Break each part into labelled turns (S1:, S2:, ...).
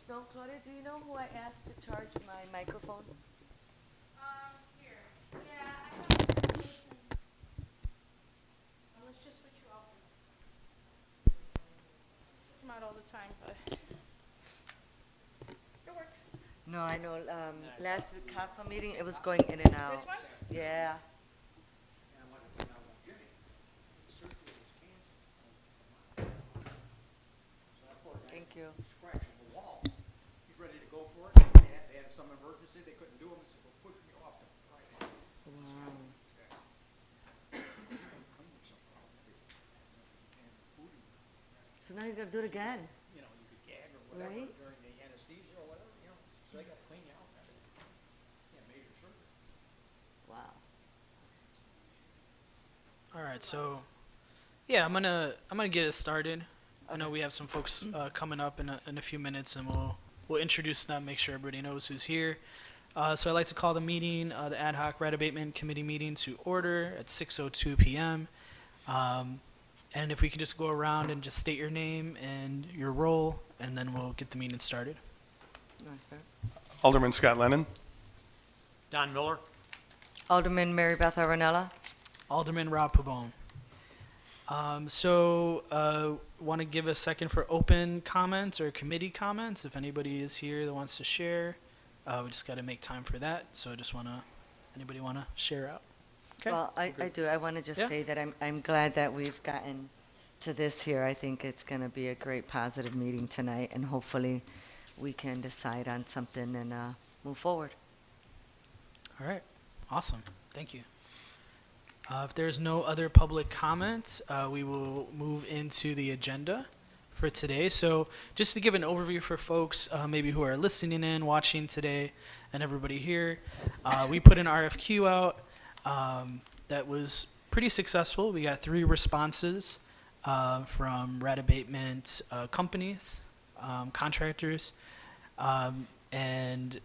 S1: No, Claudia, do you know who I asked to charge my microphone?
S2: Here. Yeah, I have information. Let's just switch you out. Switch them out all the time, but it works.
S1: No, I know, last council meeting, it was going in and out.
S2: This one?
S1: Yeah. Thank you.
S3: Scratching the walls. He's ready to go for it. They had some emergency. They couldn't do them. They said, well, push me off the right.
S1: Wow. So now he's gonna do it again,
S3: You know, you could gag or whatever
S1: right?
S3: during the anesthesia or whatever, you know. So they got to clean you out. Yeah, major surgery.
S1: Wow.
S4: All right, so yeah, I'm gonna get it started. I know we have some folks coming up in a few minutes, and we'll introduce them, make sure everybody knows who's here. So I'd like to call the meeting, the Ad Hoc Rat Abatement Committee meeting, to order at 6:02 p.m. And if we could just go around and just state your name and your role, and then we'll get the meeting started.
S1: You wanna start?
S5: Alderman Scott Lennon.
S3: Don Miller.
S1: Alderman Mary Beth Aronella.
S4: Alderman Rob Pabon. Want to give a second for open comments or committee comments. If anybody is here that wants to share, we just got to make time for that. So I just anybody want to share out? Okay.
S1: Well, I do. I want to just
S4: Yeah.
S1: say that I'm glad that we've gotten to this here. I think it's going to be a great positive meeting tonight, and hopefully we can decide on something and move forward.
S4: All right. Awesome. Thank you. If there's no other public comments, we will move into the agenda for today. So just to give an overview for folks maybe who are listening in, watching today, and everybody here, we put an RFQ out that was pretty successful. We got 3 responses from rat abatement companies, contractors, and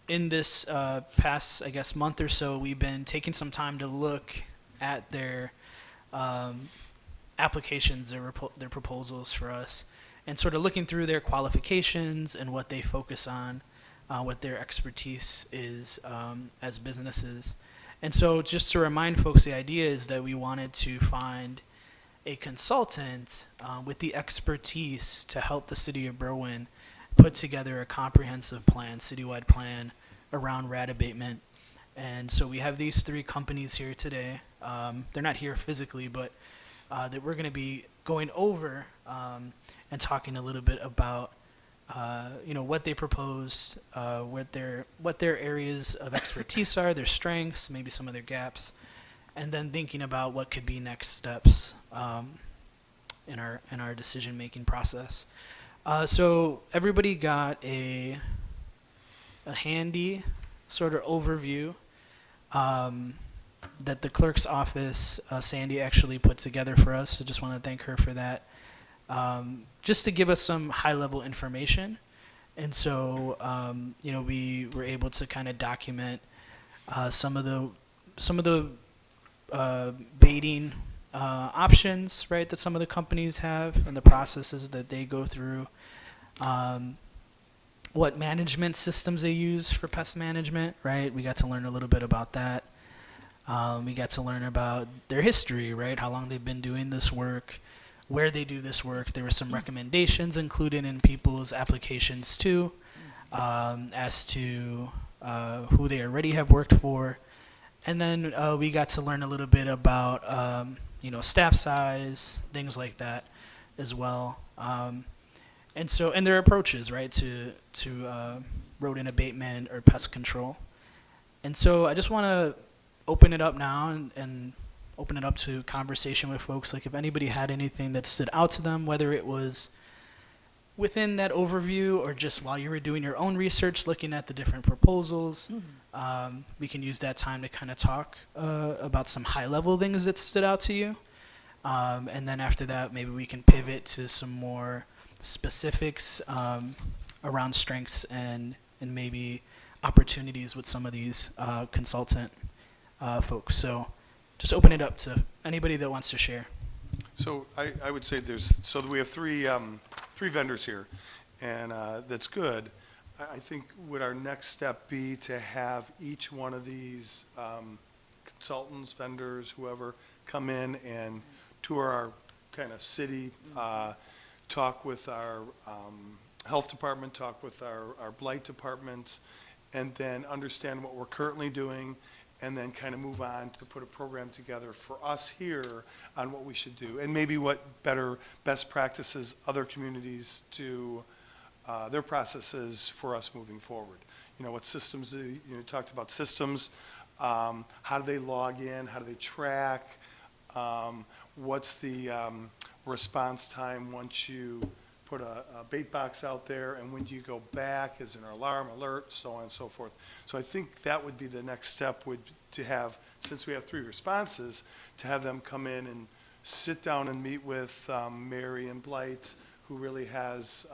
S4: in this past, I guess, month or so, we've been taking some time to look at their applications, their proposals for us, and sort of looking through their qualifications and what they focus on, what their expertise is as businesses. And so just to remind folks, the idea is that we wanted to find a consultant with the expertise to help the city of Berwyn put together a comprehensive plan, citywide plan around rat abatement. And so we have these 3 companies here today. They're not here physically, but that we're going to be going over and talking a little bit about what they propose, what their areas of expertise are, their strengths, maybe some of their gaps, and then thinking about what could be next steps in our decision making process. So everybody got a handy sort of overview that the clerk's office, Sandy, actually put together for us. So just want to thank her for that. Just to give us some high-level information. And so, we were able to kind of document some of the baiting options, right, that some of the companies have and the processes that they go through, what management systems they use for pest management, right? We got to learn a little bit about that. We got to learn about their history, right, how long they've been doing this work, where they do this work. There were some recommendations included in people's applications too, as to who they already have worked for. And then we got to learn a little bit about, staff size, things like that as well. And their approaches, right, to rodent abatement or pest control. And so I just want to open it up now and open it up to conversation with folks. Like if anybody had anything that stood out to them, whether it was within that overview or just while you were doing your own research, looking at the different proposals, we can use that time to kind of talk about some high-level things that stood out to you. And then after that, maybe we can pivot to some more specifics around strengths and maybe opportunities with some of these consultant folks. So just open it up to anybody that wants to share.
S5: So I would say we have three vendors here, and that's good. I think would our next step be to have each one of these consultants, vendors, whoever, come in and tour our kind of city, talk with our health department, talk with our blight departments, and then understand what we're currently doing, and then kind of move on to put a program together for us here on what we should do, and maybe what best practices other communities do, their processes for us moving forward. You know, what systems, you talked about systems, how do they log in, how do they track, what's the response time once you put a bait box out there, and when do you go back, is there an alarm, alert, so on and so forth. So I think that would be the next step, would to have, since we have 3 responses, to have them come in and sit down and meet with Mary and Blight, who really has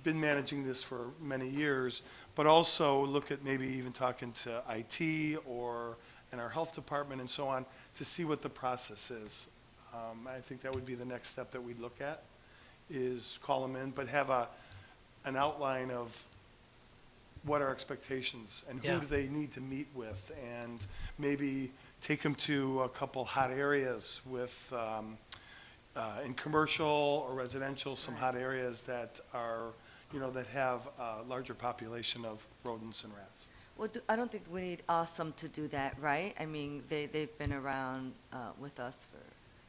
S5: been managing this for many years, but also look at maybe even talking to IT or in our health department and so on to see what the process is. I think that would be the next step that we'd look at, is call them in, but have an outline of what our expectations and who
S4: Yeah.
S5: do they need to meet with, and maybe take them to a couple hot areas with, in commercial or residential, some hot areas that are, that have a larger population of rodents and rats.
S1: Well, I don't think we need Awesome to do that, right? I mean, they've been around with us for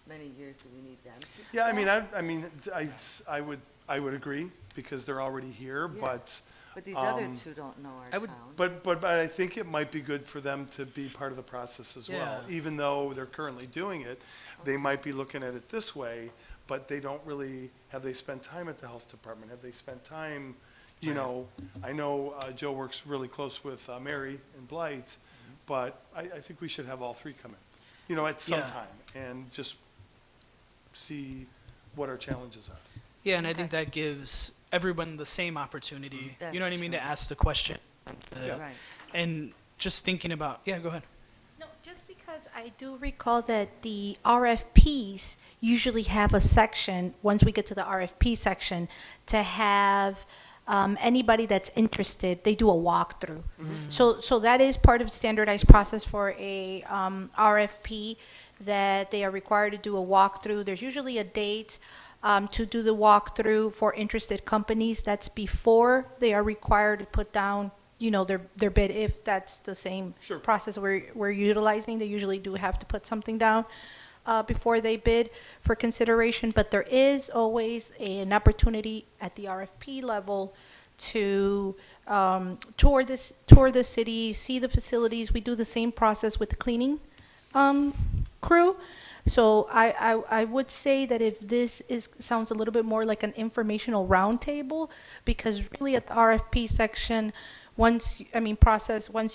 S1: many years. Do we need them to do
S5: Yeah,
S1: that?
S5: I would agree, because they're already here,
S1: Yeah.
S5: but
S1: But these other two don't know our
S4: I would-
S1: town.
S5: But I think it might be good for them to be part of the process as well.
S4: Yeah.
S5: Even though they're currently doing it, they might be looking at it this way, but they don't really, have they spent time at the health department? Have they spent time, I know Joe works really close with Mary and Blight, but I think we should have all 3 come in, at some
S4: Yeah.
S5: time, and just see what our challenges are.
S4: Yeah, and I think that gives everyone the same opportunity,
S1: That's
S4: you know what I mean, to
S1: true.
S4: ask the question.
S5: Yeah.
S1: Right.
S4: And just thinking about, yeah, go ahead.
S6: No, just because I do recall that the RFPs usually have a section, once we get to the RFP section, to have anybody that's interested, they do a walkthrough. So that is part of standardized process for a RFP, that they are required to do a walkthrough. There's usually a date to do the walkthrough for interested companies. That's before they are required to put down, their bid, if that's the same
S5: Sure.
S6: process we're utilizing. They usually do have to put something down before they bid for consideration, but there is always an opportunity at the RFP level to tour the city, see the facilities. We do the same process with the cleaning crew. So I would say that if this sounds a little bit more like an informational roundtable, because really at the RFP section, once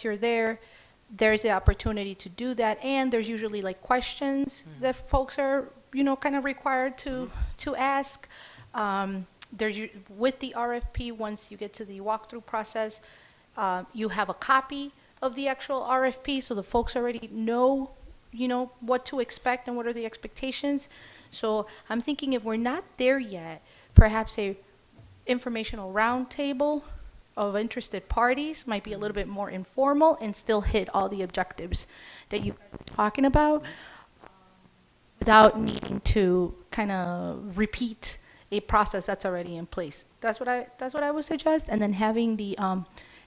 S6: you're there, there's the opportunity to do that, and there's usually like questions that folks are, kind of required to ask. With the RFP, once you get to the walkthrough process, you have a copy of the actual RFP, so the folks already know, what to expect and what are the expectations. So I'm thinking if we're not there yet, perhaps a informational roundtable of interested parties might be a little bit more informal and still hit all the objectives that you guys are talking about, without needing to kind of repeat a process that's already in place. That's what I would suggest. And then having the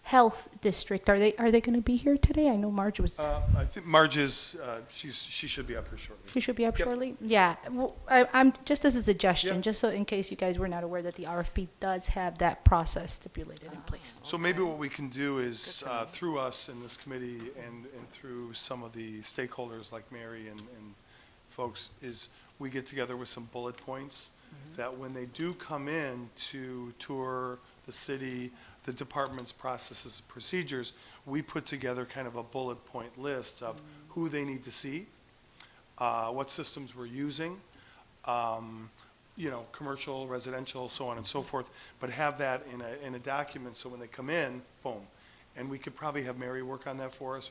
S6: health district, are they going to be here today? I know Marge was.
S5: I think Marge is, she should be up here shortly.
S6: She should be up
S5: Yep.
S6: shortly. Yeah, well, I'm just as a suggestion,
S5: Yep.
S6: just so in case you guys were not aware that the RFP does have that process stipulated in place.
S5: So maybe what we can do is, through us in this committee and through some of the stakeholders like Mary and folks, is we get together with some bullet points that when they do come in to tour the city, the department's processes, procedures, we put together kind of a bullet point list of who they need to see, what systems we're using, commercial, residential, so on and so forth, but have that in a document so when they come in, boom. And we could probably have Mary work on that for us,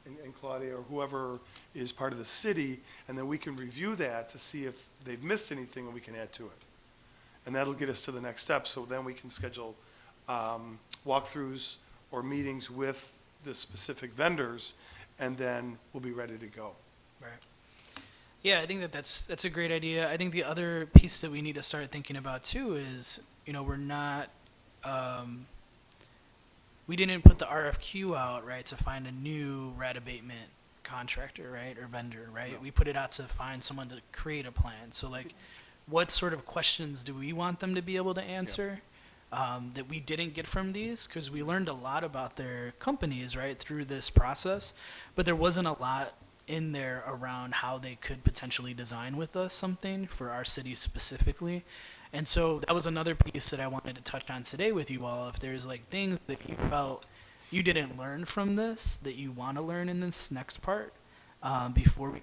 S5: and Claudia, or whoever is part of the city, and then we can review that to see if they've missed anything and we can add to it. And that'll get us to the next step, so then we can schedule walkthroughs or meetings with the specific vendors, and then we'll be ready to go.
S4: Right. Yeah, I think that's a great idea. I think the other piece that we need to start thinking about too is, we're not, we didn't put the RFQ out, right, to find a new rat abatement contractor, right, or vendor, right?
S5: No.
S4: We put it out to find someone to create a plan. So, like, what sort of questions do we want them to be able to answer that we didn't get from these? Because we learned a lot about their companies, right, through this process, but there wasn't a lot in there around how they could potentially design with us something for our city specifically. And so that was another piece that I wanted to touch on today with you all. If there's like things that you felt you didn't learn from this that you want to learn in this next part, before we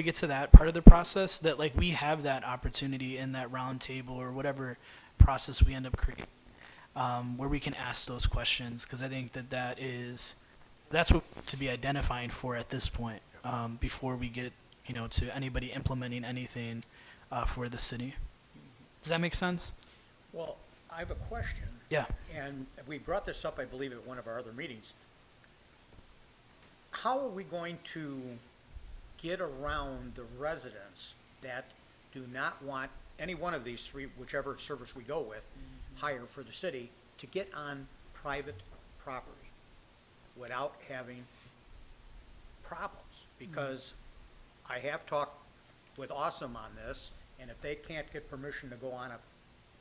S4: get to that part of the process, that like we have that opportunity in that round table or whatever process we end up creating, where we can ask those questions, because I think that's what to be identifying for at this point, before we get to anybody implementing anything for the city. Does that make sense?
S3: Well, I have a question.
S4: Yeah.
S3: And we brought this up, I believe, at one of our other meetings. How are we going to get around the residents that do not want any one of these three, whichever service we go with, hire for the city, to get on private property without having problems? Because I have talked with Awesome on this, and if they can't get permission to go on a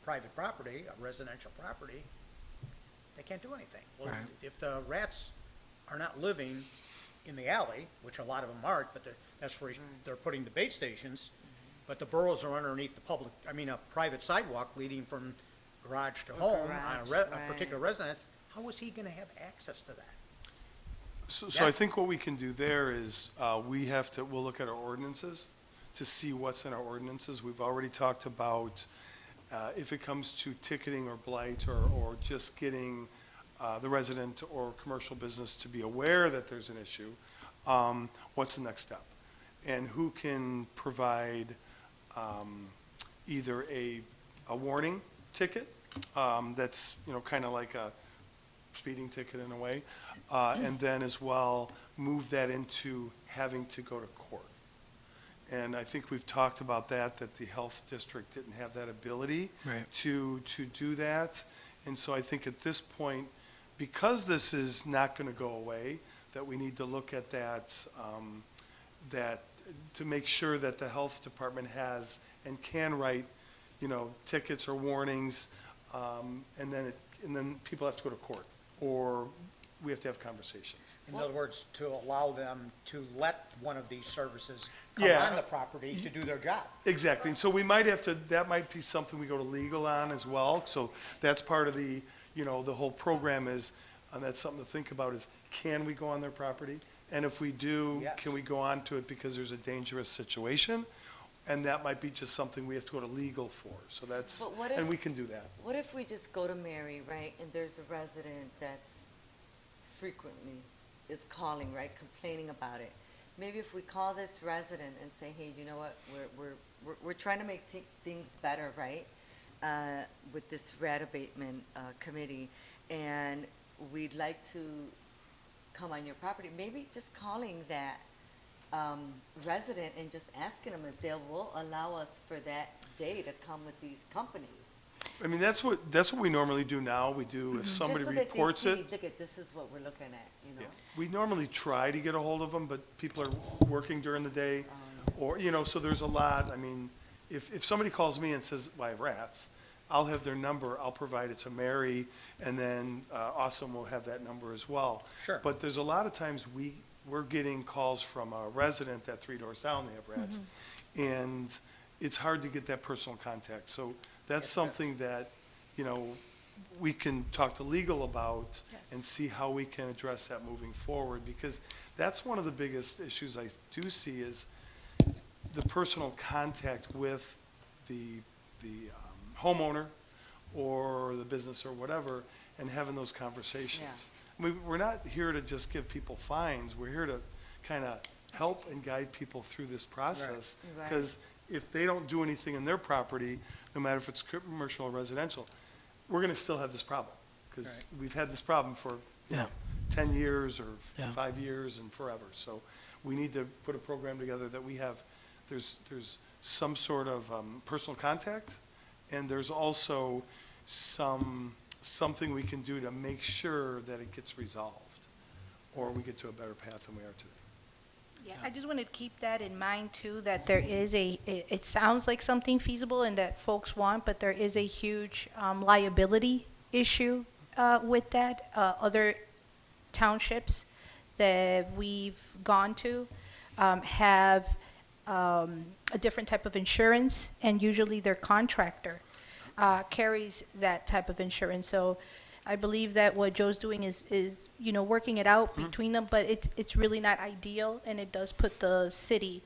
S3: private property, a residential property, they can't do anything. Well,
S4: Right.
S3: if the rats are not living in the alley, which a lot of them aren't, but that's where they're putting the bait stations, but the burrows are underneath a private sidewalk leading from garage to home on
S1: garage,
S3: a particular residence, how is he gonna have access to that?
S5: So
S3: Yeah.
S5: I think what we can do there is, we'll look at our ordinances to see what's in our ordinances. We've already talked about, if it comes to ticketing or blight or just getting the resident or commercial business to be aware that there's an issue, what's the next step? And who can provide either a warning ticket, that's, kind of like a speeding ticket in a way, and then as well, move that into having to go to court. And I think we've talked about that the health district didn't have that ability
S4: Right.
S5: to do that. And so I think at this point, because this is not going to go away, that we need to look at that, to make sure that the health department has and can write, tickets or warnings, and then people have to go to court, or we have to have conversations.
S3: In other words, to allow them to let one of these services come
S5: Yeah.
S3: on the property to do their job.
S5: Exactly, and so we might have to, that might be something we go to legal on as well, so that's part of the, the whole program is, and that's something to think about is, can we go on their property? And if we do,
S3: Yes.
S5: can we go on to it because there's a dangerous situation? And that might be just something we have to go to legal for, so that's,
S1: But what
S5: and
S1: if-
S5: we can do that.
S1: What if we just go to Mary, right, and there's a resident that's frequently is calling, right, complaining about it? Maybe if we call this resident and say, hey, you know what, we're trying to make things better, right, with this rat abatement committee, and we'd like to come on your property, maybe just calling that resident and just asking them if they will allow us for that day to come with these companies.
S5: I mean, that's what we normally do now, we do, if somebody
S1: Just so that they
S5: reports
S1: see,
S5: it,
S1: look at, this is what we're looking at,
S5: yeah. We normally try to get a hold of them, but people are working during the day, or, so there's a lot, I mean, if somebody calls me and says, well, I have rats, I'll have their number, I'll provide it to Mary, and then Awesome will have that number as well.
S3: Sure.
S5: But there's a lot of times we're getting calls from a resident that 3 doors down, they have rats, and it's hard to get that personal contact, so that's something that, we can talk to legal about and see how we can address that moving forward, because that's one of the biggest issues I do see is the personal contact with the homeowner or the business or whatever, and having those conversations. We're not here to just give people fines, we're here to kind of help and guide people through this process,
S1: Right.
S5: because if they don't do anything in their property, no matter if it's commercial or residential, we're gonna still have this problem. Because
S3: Right.
S5: we've had this problem for, you
S4: Yeah.
S5: know, 10 years or
S4: Yeah.
S5: 5 years and forever. So we need to put a program together that we have, there's some sort of personal contact, and there's also something we can do to make sure that it gets resolved, or we get to a better path than we are today.
S6: Yeah, I just want to keep that in mind too, that there is it sounds like something feasible and that folks want, but there is a huge liability issue with that. Other townships that we've gone to have a different type of insurance, and usually their contractor carries that type of insurance. So I believe that what Joe's doing is working it out between them, but it's really not ideal, and it does put the city,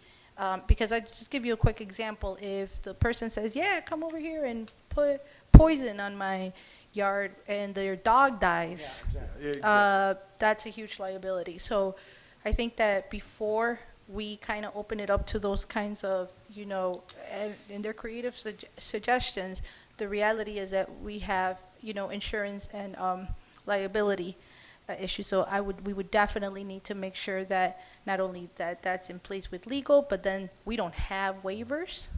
S6: because I just give you a quick example. If the person says, yeah, come over here and put poison on my yard, and their dog dies, that's a huge liability. So I think that before we kind of open it up to those kinds of, and their creative suggestions, the reality is that we have, insurance and liability issues. So we would definitely need to make sure that not only that's in place with legal, but then we don't have waivers.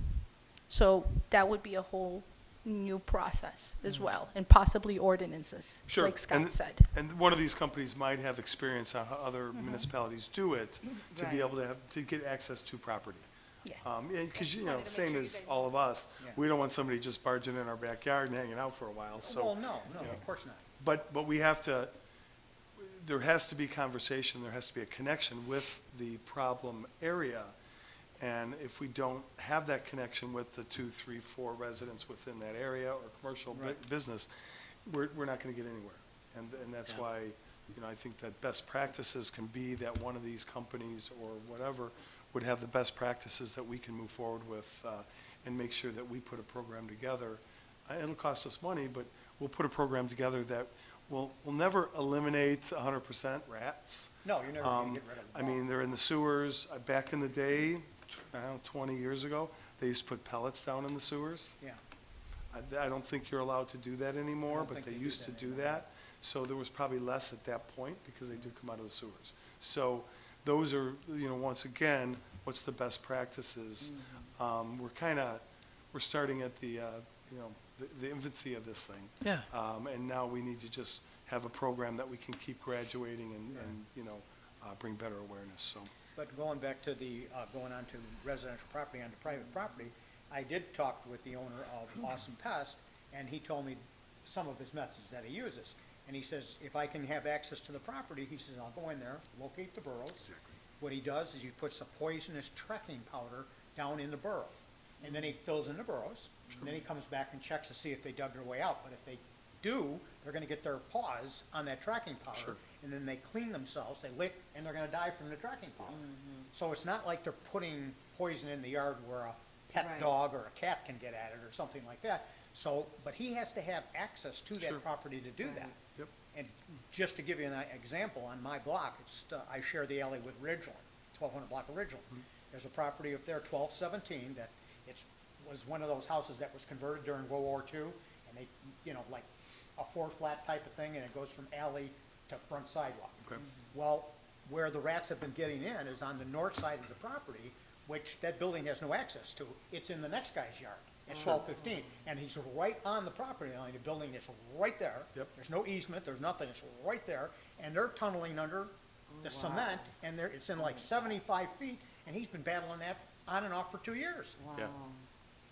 S6: So that would be a whole new process as well, and possibly ordinances,
S5: Sure.
S6: like Scott said.
S5: And one of these companies might have experience on how other municipalities do it to be
S1: Right.
S5: able to get access to property.
S6: Yeah.
S5: Because,
S6: wanted to make
S5: same
S6: sure you
S5: as
S6: guys
S5: all of us,
S3: Yeah.
S5: we don't want somebody just barging in our backyard and hanging out for a while, so.
S3: Well, no, of course not.
S5: But we have to, there has to be conversation, there has to be a connection with the problem area. And if we don't have that connection with the 2, 3, 4 residents within that area or commercial business, we're not gonna get anywhere. And that's why, I think that best practices can be that one of these companies or whatever would have the best practices that we can move forward with, and make sure that we put a program together. It'll cost us money, but we'll put a program together that will never eliminate 100% rats.
S3: No, you're never going to get rid of them.
S5: I mean, they're in the sewers. Back in the day, 20 years ago, they used to put pellets down in the sewers.
S3: Yeah.
S5: I don't think you're allowed to do that anymore,
S3: don't
S5: but
S3: think
S5: they
S3: they do
S5: used to
S3: that
S5: do
S3: anymore.
S5: that. So there was probably less at that point because they do come out of the sewers. So those are, once again, what's the best practices? We're starting at the infancy of this thing.
S4: Yeah.
S5: And now we need to just have a program that we can keep graduating and bring better awareness, so.
S3: But going back to going on to residential property onto private property, I did talk with the owner of Awesome Pest, and he told me some of his methods that he uses. And he says, if I can have access to the property, he says, I'll go in there, locate the burrows. What he does is he puts a poisonous trekking powder down in the burrow. And then he fills in the burrows, and then he comes back and checks to see if they dug their way out. But if they do, they're gonna get their paws on that tracking powder,
S5: Sure.
S3: and then they clean themselves, they lick, and they're gonna die from the tracking powder. So it's not like they're putting poison in the yard where a pet
S1: Right.
S3: dog or a cat can get at it or something like that. So, but he has to have access to
S5: Sure.
S3: that property to do that.
S5: Yep.
S3: And just to give you an example, on my block, I share the alley with Ridgeland, 1200 block of Ridgeland. There's a property up there, 1217, that was one of those houses that was converted during World War II, and they, like a 4-flat type of thing, and it goes from alley to front sidewalk.
S5: Okay.
S3: Well, where the rats have been getting in is on the north side of the property, which that building has no access to. It's in the next guy's yard at 1215, and he's right on the property line. The building is right there.
S5: Yep.
S3: There's no easement, there's nothing, it's right there, and they're tunneling under the cement, and it's in like 75 feet, and he's been battling that on and off for 2 years.
S1: Wow.
S5: Yeah.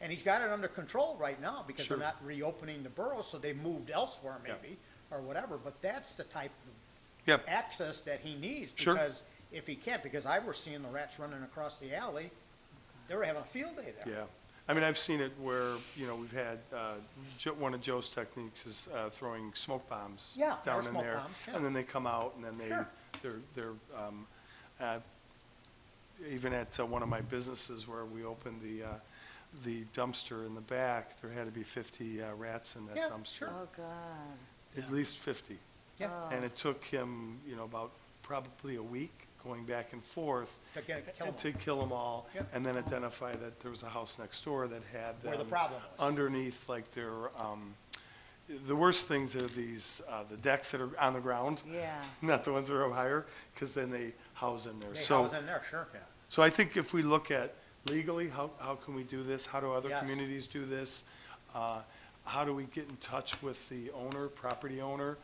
S3: And he's got it under control right now because
S5: Sure.
S3: they're not reopening the boroughs, so they moved elsewhere
S5: Yeah.
S3: maybe, or whatever, but that's the type of
S5: Yep.
S3: access that he needs.
S5: Sure.
S3: Because if he can't, because I was seeing the rats running across the alley, they were having a field day there.
S5: Yeah. I mean, I've seen it where, we've had, one of Joe's techniques is throwing smoke bombs
S3: Yeah,
S5: down
S3: there's
S5: in
S3: smoke
S5: there.
S3: bombs, yeah.
S5: And then they come out and then
S3: Sure.
S5: they're even at one of my businesses where we opened the dumpster in the back, there had to be 50 rats in that
S3: Yeah,
S5: dumpster.
S3: sure.
S1: Oh, God.
S5: At least 50.
S3: Yeah.
S1: Oh.
S5: And it took him, about probably a week going back and forth
S3: To kill 'em
S5: to kill them all,
S3: Yep.
S5: and then identify that there was a house next door that had
S3: Where the
S5: them
S3: problem was.
S5: underneath, like their, the worst things are these, the decks that are on the ground,
S1: Yeah.
S5: not the ones that are up higher, because then they house in there.
S3: They
S5: So,
S3: house in there, sure.
S5: so I think if we look at legally, how can we do this? How do other
S3: Yes.
S5: communities do this? How do we get in touch with the owner, property owner?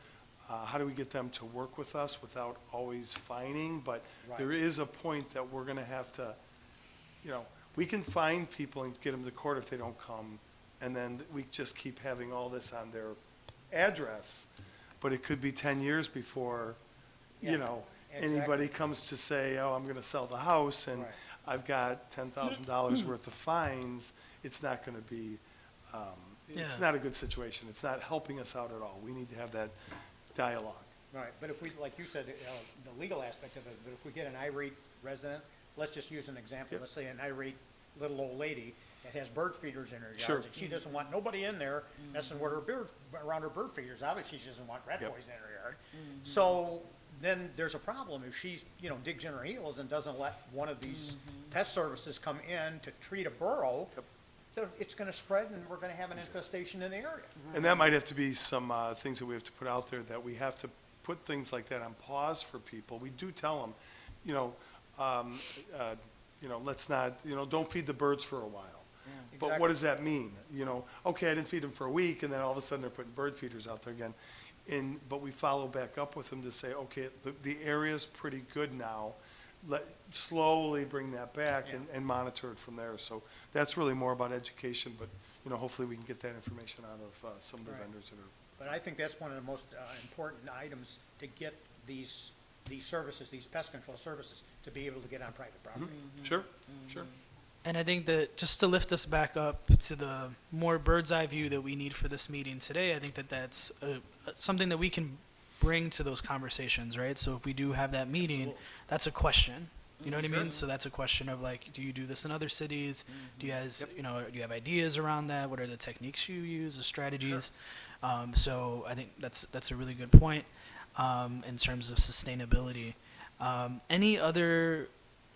S5: How do we get them to work with us without always fining? But
S3: Right.
S5: there is a point that we're gonna have to, we can fine people and get them to court if they don't come, and then we just keep having all this on their address. But it could be 10 years before,
S3: Yeah,
S5: anybody comes to say, oh, I'm gonna sell the house, and
S3: Right.
S5: I've got $10,000 worth of fines. It's not gonna be, it's
S4: Yeah.
S5: not a good situation. It's not helping us out at all. We need to have that dialogue.
S3: Right, but if we, like you said, the legal aspect of it, but if we get an irate resident, let's just use an example,
S5: Yep.
S3: let's say an irate little old lady that has bird feeders in her
S5: Sure.
S3: yards, and she doesn't want nobody in there messing with her around her bird feeders, obviously she doesn't want rat
S5: Yep.
S3: poison in her yard. So then there's a problem if she's, digs in her heels and doesn't let one of these pest services come in to treat a burrow,
S5: Yep.
S3: it's gonna spread and we're gonna have an infestation in the area.
S5: And that might have to be some things that we have to put out there, that we have to put things like that on pause for people. We do tell them, let's not, don't feed the birds for a while. But what does that mean? Okay, I didn't feed them for a week, and then all of a sudden they're putting bird feeders out there again. But we follow back up with them to say, okay, the area's pretty good now. Slowly bring that back and monitor it from there. So that's really more about education, but, hopefully we can get that information out of some of the
S3: Right.
S5: vendors that are.
S3: But I think that's one of the most important items to get these services, these pest control services, to be able to get on private property.
S5: Sure, sure.
S4: And I think that just to lift us back up to the more bird's eye view that we need for this meeting today, I think that that's something that we can bring to those conversations, right? So if we do have that meeting,
S3: Absolutely.
S4: that's a question. You know what I
S3: Sure.
S4: mean? So that's a question of like, do you do this in other cities? Do you guys, do you have ideas around that? What are the techniques you use, the strategies? So I think that's a really good point in terms of sustainability. Any other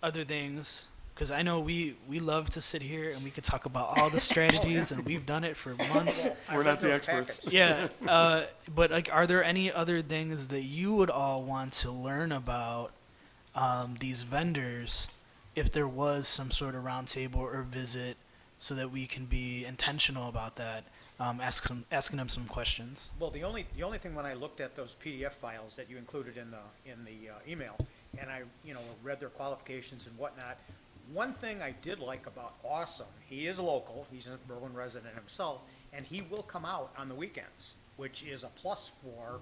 S4: things? Because I know we love to sit here and we could talk about all the strategies, and we've done it for months.
S5: We're not the experts.
S4: Yeah, but like, are there any other things that you would all want to learn about these vendors, if there was some sort of roundtable or visit, so that we can be intentional about that, asking them some questions?
S3: Well, the only thing when I looked at those PDF files that you included in the email, and I, read their qualifications and whatnot, one thing I did like about Awesome, he is local, he's a Berlin resident himself, and he will come out on the weekends, which is a plus for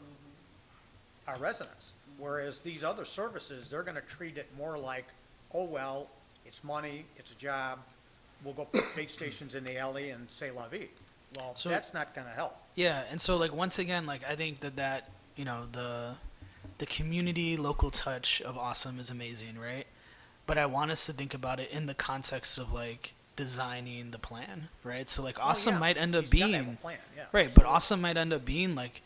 S3: our residents. Whereas these other services, they're gonna treat it more like, oh, well, it's money, it's a job, we'll go put bait stations in the alley and say la vie. Well,
S4: So-
S3: that's not gonna help.
S4: Yeah, and so like once again, like I think that the community local touch of Awesome is amazing, right? But I want us to think about it in the context of like designing the plan, right? So like Awesome
S3: yeah,
S4: might end up
S3: he's gotta have a
S4: being
S3: plan, yeah,
S4: right, but
S3: absolutely.
S4: Awesome might end up being like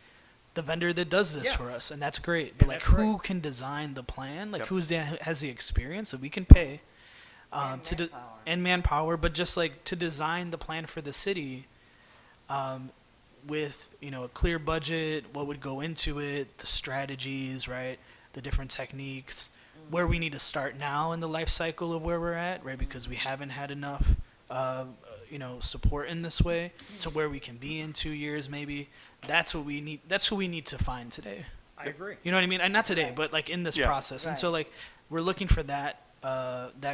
S4: the vendor that does this
S3: Yes.
S4: for us, and that's great. But
S3: And
S4: like,
S3: that's
S4: who
S3: right.
S4: can design the plan? Like,
S5: Yep.
S4: has the experience that we can pay
S1: And
S4: to
S1: manpower.
S4: and manpower, but just like to design the plan for the city, with a clear budget, what would go into it, the strategies, right, the different techniques, where we need to start now in the life cycle of where we're at, right, because we haven't had enough support in this way to where we can be in 2 years maybe. That's what we need. That's who we need to find today.
S3: I agree.
S4: You know what I mean? And not today,
S1: Right.
S4: but like in this
S5: Yeah.
S4: process. And so
S1: Right.
S4: like we're looking for that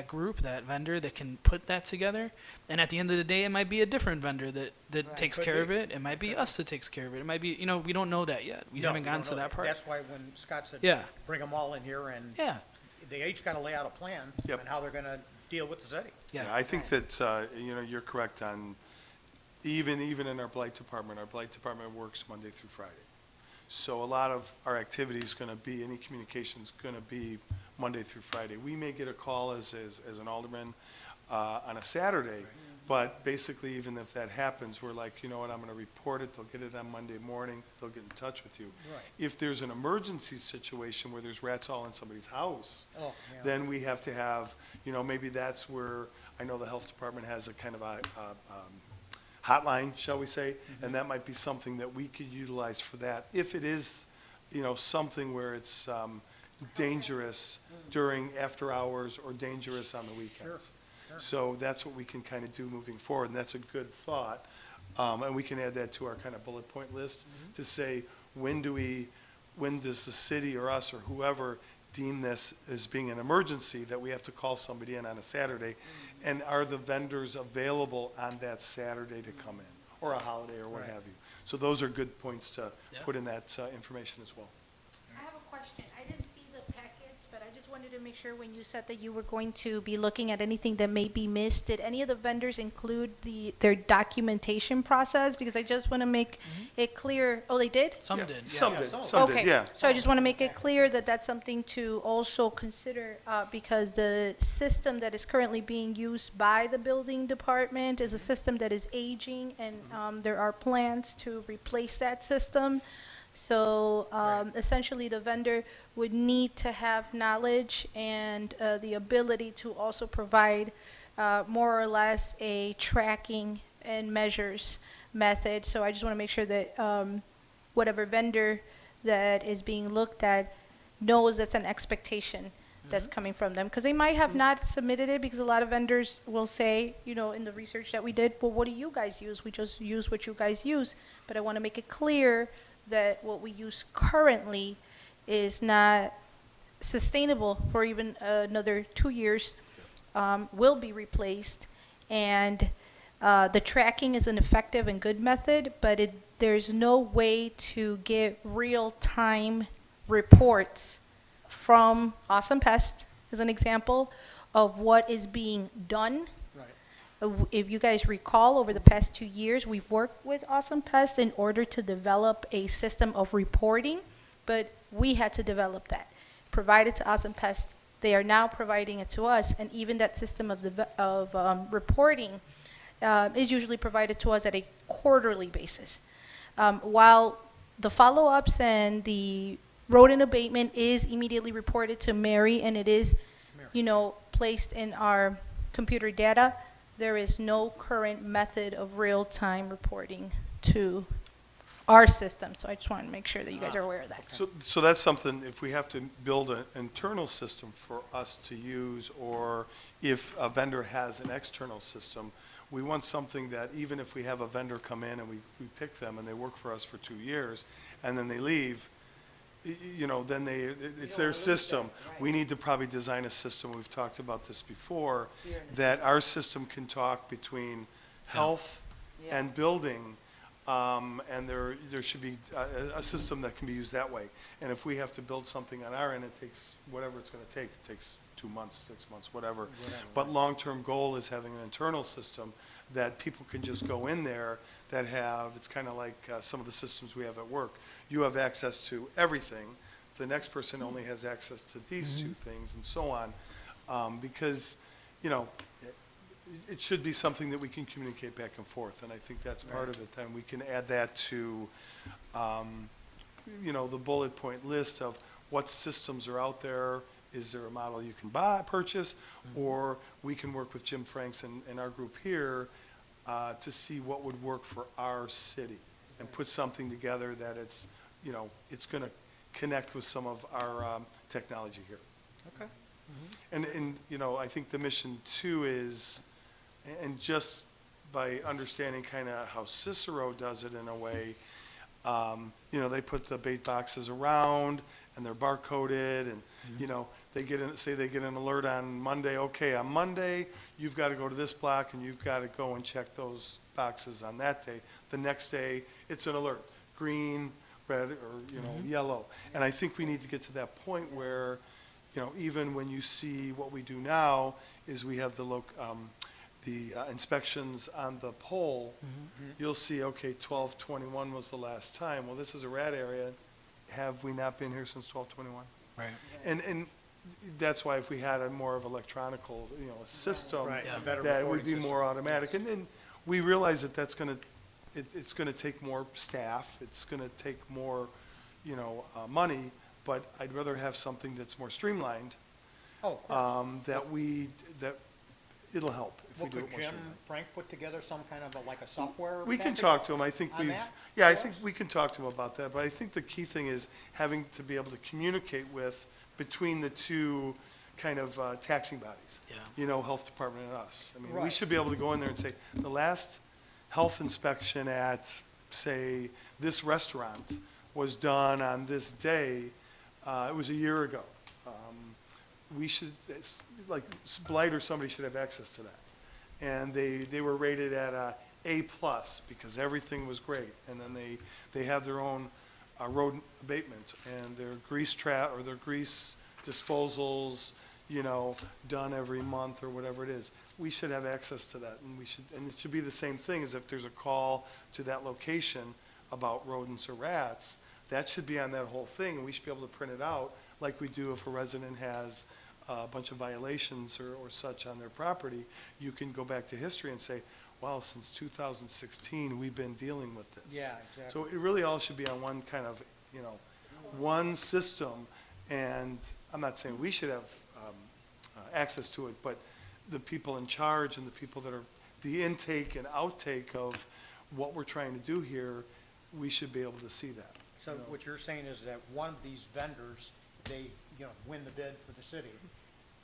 S4: group, that vendor that can put that together. And at the end of the day, it might be a different vendor that
S1: Right.
S4: takes
S3: Could
S4: care
S3: be.
S4: of it. It might be us that takes care of it. It might be, we don't know that yet. We
S3: No,
S4: haven't
S3: we
S4: gotten
S3: don't
S4: to
S3: know
S4: that part.
S3: That's why when Scott said,
S4: Yeah.
S3: bring them all in here, and
S4: Yeah.
S3: they each gotta lay out a plan
S5: Yep.
S3: on how they're gonna deal with the city.
S4: Yeah.
S5: I think that, you're correct on, even in our blight department works Monday through Friday. So a lot of our activity is going to be, any communication's going to be Monday through Friday. We may get a call as an alderman on a Saturday, But basically, even if that happens, we're like, you know what, I'm gonna report it, they'll get it on Monday morning, they'll get in touch with you.
S3: Right.
S5: If there's an emergency situation where there's rats all in somebody's house,
S3: Oh, yeah.
S5: then we have to have, you know, maybe that's where, I know the health department has a kind of a hotline, shall we say, and that might be something that we could utilize for that. If it is, you know, something where it's dangerous during after hours or dangerous on the weekends.
S3: Sure.
S5: So that's what we can kind of do moving forward, and that's a good thought. And we can add that to our kind of bullet point list to say, when does the city or us or whoever deem this as being an emergency that we have to call somebody in on a Saturday? And are the vendors available on that Saturday to come in, or a holiday or what
S3: Right.
S5: have you? So those are good points to
S4: Yeah.
S5: put in that information as well.
S6: I have a question. I didn't see the packets, but I just wanted to make sure when you said that you were going to be looking at anything that may be missed, did any of the vendors include their documentation process? Because I just want to make it clear. Oh, they did?
S4: Some
S5: Yeah,
S4: did.
S5: Some
S3: Yeah,
S5: did,
S3: some.
S5: some
S6: Okay.
S5: did, yeah.
S6: So I just want to make it clear that that's something to also consider, because the system that is currently being used by the building department is a system that is aging, and there are plans to replace that system. So essentially, the vendor would need to have knowledge and the ability to also provide more or less a tracking and measures method. So I just want to make sure that whatever vendor that is being looked at knows that's an expectation that's coming from them. Because they might have not submitted it, because a lot of vendors will say, you know, in the research that we did, well, what do you guys use? We just use what you guys use. But I want to make it clear that what we use currently is not sustainable for even another 2 years, will be replaced. And the tracking is an effective and good method, but there's no way to get real-time reports from Awesome Pest, as an example, of what is being done.
S3: Right.
S6: If you guys recall, over the past 2 years, we've worked with Awesome Pest in order to develop a system of reporting, but we had to develop that. Provided to Awesome Pest, they are now providing it to us, and even that system of reporting is usually provided to us at a quarterly basis. While the follow-ups and the rodent abatement is immediately reported to Mary, and it is, you know, placed in our computer data, there is no current method of real-time reporting to our system. So I just want to make sure that you guys are aware of that.
S5: So that's something, if we have to build an internal system for us to use, or if a vendor has an external system, we want something that even if we have a vendor come in and we pick them and they work for us for 2 years and then they leave, you know, then it's
S1: don't
S5: their
S1: wanna lose
S5: system.
S1: them, right.
S5: We need to probably design a system, we've talked about this before,
S1: Here in the
S5: that our system can talk between health
S1: Yeah.
S5: and building, and there should be a system that can be used that way. And if we have to build something on our end, it takes whatever it's gonna take. It takes 2 months, 6 months, whatever. But long-term goal is having an internal system that people can just go in there that have, it's kind of like some of the systems we have at work. You have access to everything. The next person only has access to these 2 things, and so on. Because, you know, it should be something that we can communicate back and forth, and I think that's part of it. And we can add that to, you know, the bullet point list of what systems are out there. Is there a model you can purchase, or we can work with Jim Franks and our group here to see what would work for our city, and put something together that it's, you know, it's going to connect with some of our technology here.
S3: Okay.
S5: And, you know, I think the mission too is, and just by understanding kind of how Cicero does it in a way, you know, they put the bait boxes around and they're barcoded, and, you know, they get an alert on Monday, okay, on Monday, you've got to go to this block and you've got to go and check those boxes on that day. The next day, it's an alert, green, red, or, you know, yellow. And I think we need to get to that point where, you know, even when you see what we do now is we have the inspections on the pole, you'll see, okay, 12/21 was the last time. Well, this is a rat area. Have we not been here since 12/21?
S4: Right.
S5: And that's why if we had a more of electronical, a system,
S3: Right, a better
S5: that would
S3: reporting
S5: be
S3: system.
S5: more automatic. And then we realize that that's gonna, it's gonna take more staff, it's gonna take more, money, but I'd rather have something that's more streamlined,
S3: Oh, of course.
S5: that it'll help if we
S3: Well,
S5: do it
S3: could
S5: more
S3: Jim,
S5: streamlined.
S3: Frank put together some kind of like a software?
S5: We can
S3: package?
S5: talk to him, I think
S3: on
S5: we've,
S3: that
S5: yeah, I
S3: for
S5: think
S3: us?
S5: we can talk to him about that, but I think the key thing is having to be able to communicate between the two kind of taxing bodies.
S4: Yeah.
S5: Health department and us. I mean, we
S3: Right.
S5: should be able to go in there and say, the last health inspection at, say, this restaurant was done on this day, it was a year ago. We should, like Blight or somebody should have access to that. And they were rated at a A+ because everything was great. And then they have their own road abatement and their grease or their grease disposals, done every month or whatever it is. We should have access to that, and it should be the same thing as if there's a call to that location about rodents or rats, that should be on that whole thing, and we should be able to print it out like we do if a resident has a bunch of violations or such on their property. You can go back to history and say, wow, since 2016, we've been dealing with this.
S3: Yeah, exactly.
S5: So it really all should be on one kind of, one system, and I'm not saying we should have access to it, but the people in charge and the people that are the intake and outtake of what we're trying to do here, we should be able to see that.
S3: So what you're saying is that one of these vendors, they, win the bid for the city,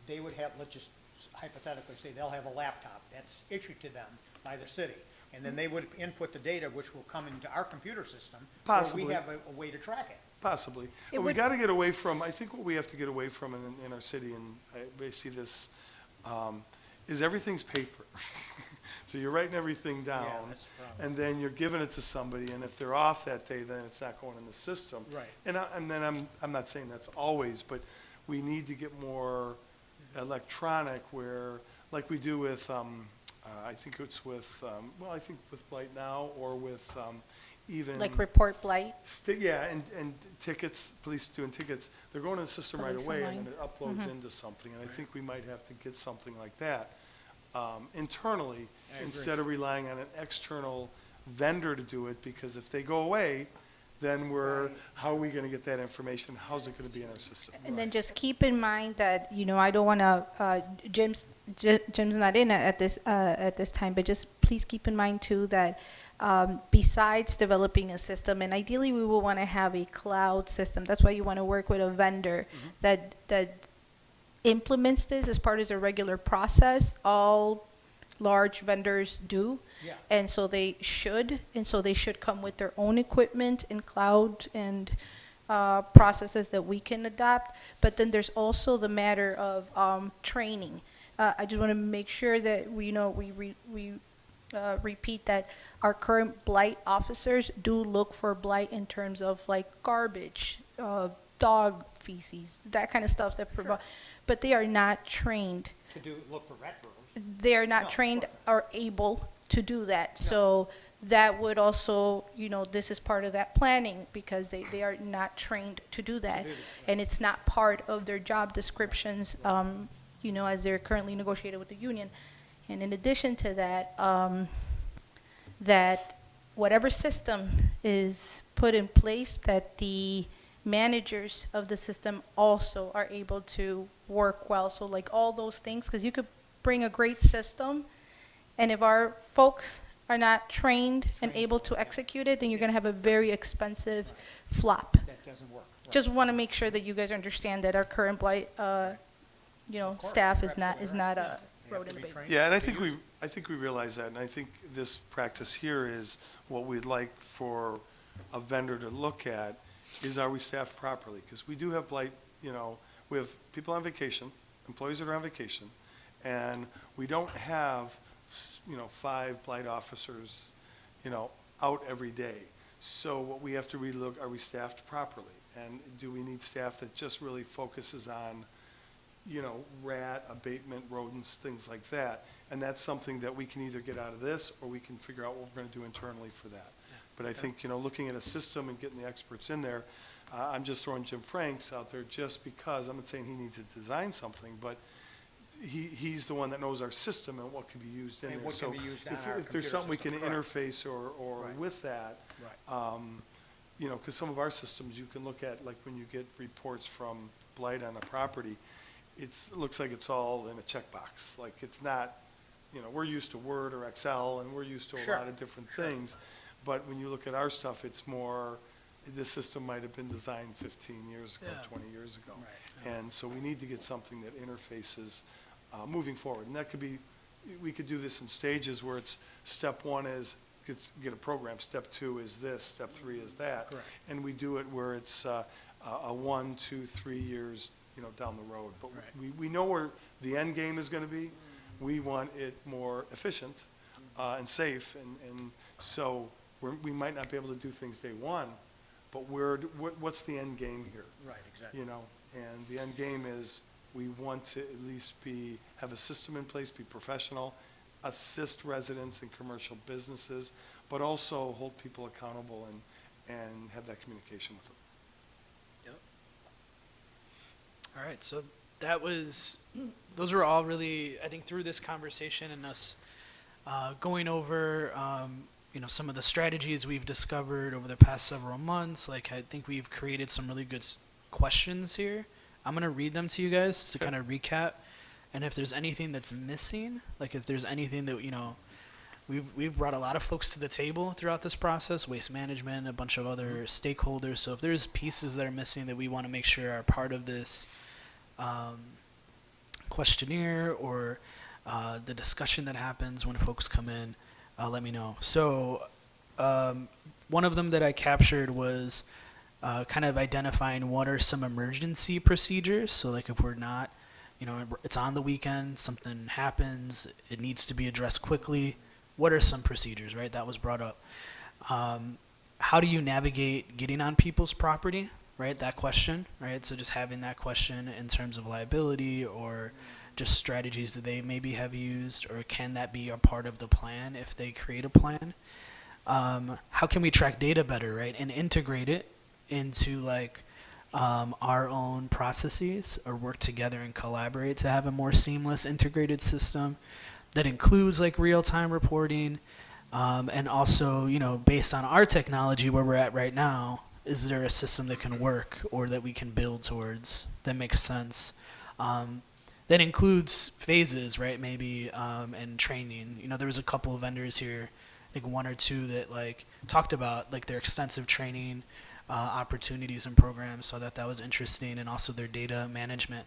S3: they would have, let's just hypothetically say, they'll have a laptop that's issued to them by the city, and then they would input the data, which will come into our computer system, where
S5: Possibly.
S3: we have a way to track it.
S5: Possibly.
S6: It
S5: But we
S6: would-
S5: got to get away from, I think what we have to get away from in our city, and I see this, is everything's paper. So you're writing everything down,
S3: that's the problem.
S5: and then you're giving it to somebody, and if they're off that day, then it's not going in the system.
S3: Right.
S5: And then I'm not saying that's always, but we need to get more electronic where, like we do with, I think it's with, I think with Blight now, or with even.
S6: Like report blight.
S5: Yeah, and tickets, police doing tickets, they're going in the system right
S6: Police
S5: away, and
S6: online.
S5: then it uploads into something, and I think we might have to get something like that internally,
S3: I agree.
S5: instead of relying on an external vendor to do it, because if they go away, then how are we gonna get that information? How's it gonna be in our system?
S6: And then just keep in mind that, I don't want to, Jim's not in at this time, but just please keep in mind too that besides developing a system, and ideally we will want to have a cloud system. That's why you want to work with a vendor that implements this as part of their regular process. All large vendors do.
S3: Yeah.
S6: And so they should come with their own equipment and cloud and processes that we can adopt. But then there's also the matter of training. I just want to make sure that we repeat that our current blight officers do look for blight in terms of like garbage, dog feces, that kind of stuff that provide, but they are not trained.
S3: Look for rat burrows.
S6: They are
S3: No,
S6: not
S3: of
S6: trained
S3: course.
S6: or able to do that. So that would also, this is part of that planning because they are not trained to do that. And it's not part of their job descriptions, as they're currently negotiated with the union. And in addition to that, that whatever system is put in place, that the managers of the system also are able to work well. So like all those things, because you could bring a great system, and if our folks are not trained and able to execute it, then you're going to have a very expensive flop.
S3: That doesn't work. Right.
S6: Just want to make sure that you guys understand that our current blight,
S3: course,
S6: staff
S3: you're
S6: is not
S3: absolutely right.
S6: a
S3: They have
S6: road
S3: to be
S6: invader.
S3: trained.
S5: Yeah, and
S3: to
S5: I think we realize that, and I think this practice here is what we'd like for a vendor to look at, is are we staffed properly? Because we do have blight, we have people on vacation, employees that are on vacation, and we don't have, 5 blight officers, out every day. So what we have to really look, are we staffed properly? And do we need staff that just really focuses on, rat abatement, rodents, things like that? And that's something that we can either get out of this, or we can figure out what we're going to do internally for that. But I think, looking at a system and getting the experts in there, I'm just throwing Jim Franks out there just because, I'm not saying he needs to design something, but he's the one that knows our system and what can be used in
S3: And
S5: there.
S3: what can
S5: So
S3: be used on
S5: if
S3: our
S5: there's
S3: computer
S5: something we can
S3: system, correct.
S5: interface or
S3: Right.
S5: with that,
S3: Right.
S5: you know, because some of our systems you can look at, like when you get reports from blight on a property, it looks like it's all in a checkbox. Like it's not, you know, we're used to Word or Excel and we're used to a
S3: Sure.
S5: lot of different things. But when you look at our stuff, it's more, this system might have been designed 15 years ago,
S4: Yeah.
S5: 20 years ago.
S3: Right.
S5: And so we need to get something that interfaces moving forward. And that could be, we could do this in stages where it's step one is get a program, step two is this, step three is that.
S3: Correct.
S5: And we do it where it's a 1, 2, 3 years, you know, down the road. But
S3: Right.
S5: we know where the end game is going to be. We want it more efficient and safe. And so we might not be able to do things day one, but what's the end game here?
S3: Right, exactly.
S5: You know, and the end game is we want to at least have a system in place, be professional, assist residents and commercial businesses, but also hold people accountable and have that communication with them.
S4: All right, so those were all really, I think, through this conversation and us going over, some of the strategies we've discovered over the past several months. Like, I think we've created some really good questions here. I'm gonna read them to you guys to kind of recap, and if there's anything that's missing, like if there's anything that we've brought a lot of folks to the table throughout this process, waste management, a bunch of other stakeholders. So if there's pieces that are missing that we want to make sure are part of this questionnaire or the discussion that happens when folks come in, let me know. So one of them that I captured was kind of identifying what are some emergency procedures. So like if we're not, it's on the weekend, something happens, it needs to be addressed quickly. What are some procedures, right? That was brought up. How do you navigate getting on people's property, right? That question, right? So just having that question in terms of liability or just strategies that they maybe have used, or can that be a part of the plan if they create a plan? How can we track data better, right? And integrate it into our own processes, or work together and collaborate to have a more seamless integrated system that includes real-time reporting, and also, based on our technology where we're at right now, is there a system that can work or that we can build towards that makes sense? That includes phases, right? Maybe, and training. There was a couple of vendors here, I think 1 or 2 that talked about their extensive training opportunities and programs, so that was interesting, and also their data management.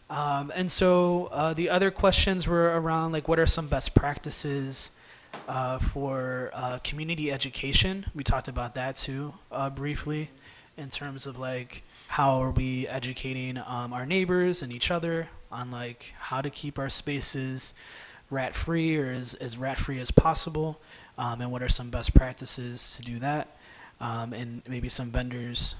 S4: And so the other questions were around what are some best practices for community education. We talked about that too briefly, in terms of how are we educating our neighbors and each other on how to keep our spaces rat-free, or as rat-free as possible, and what are some best practices to do that. And maybe some vendors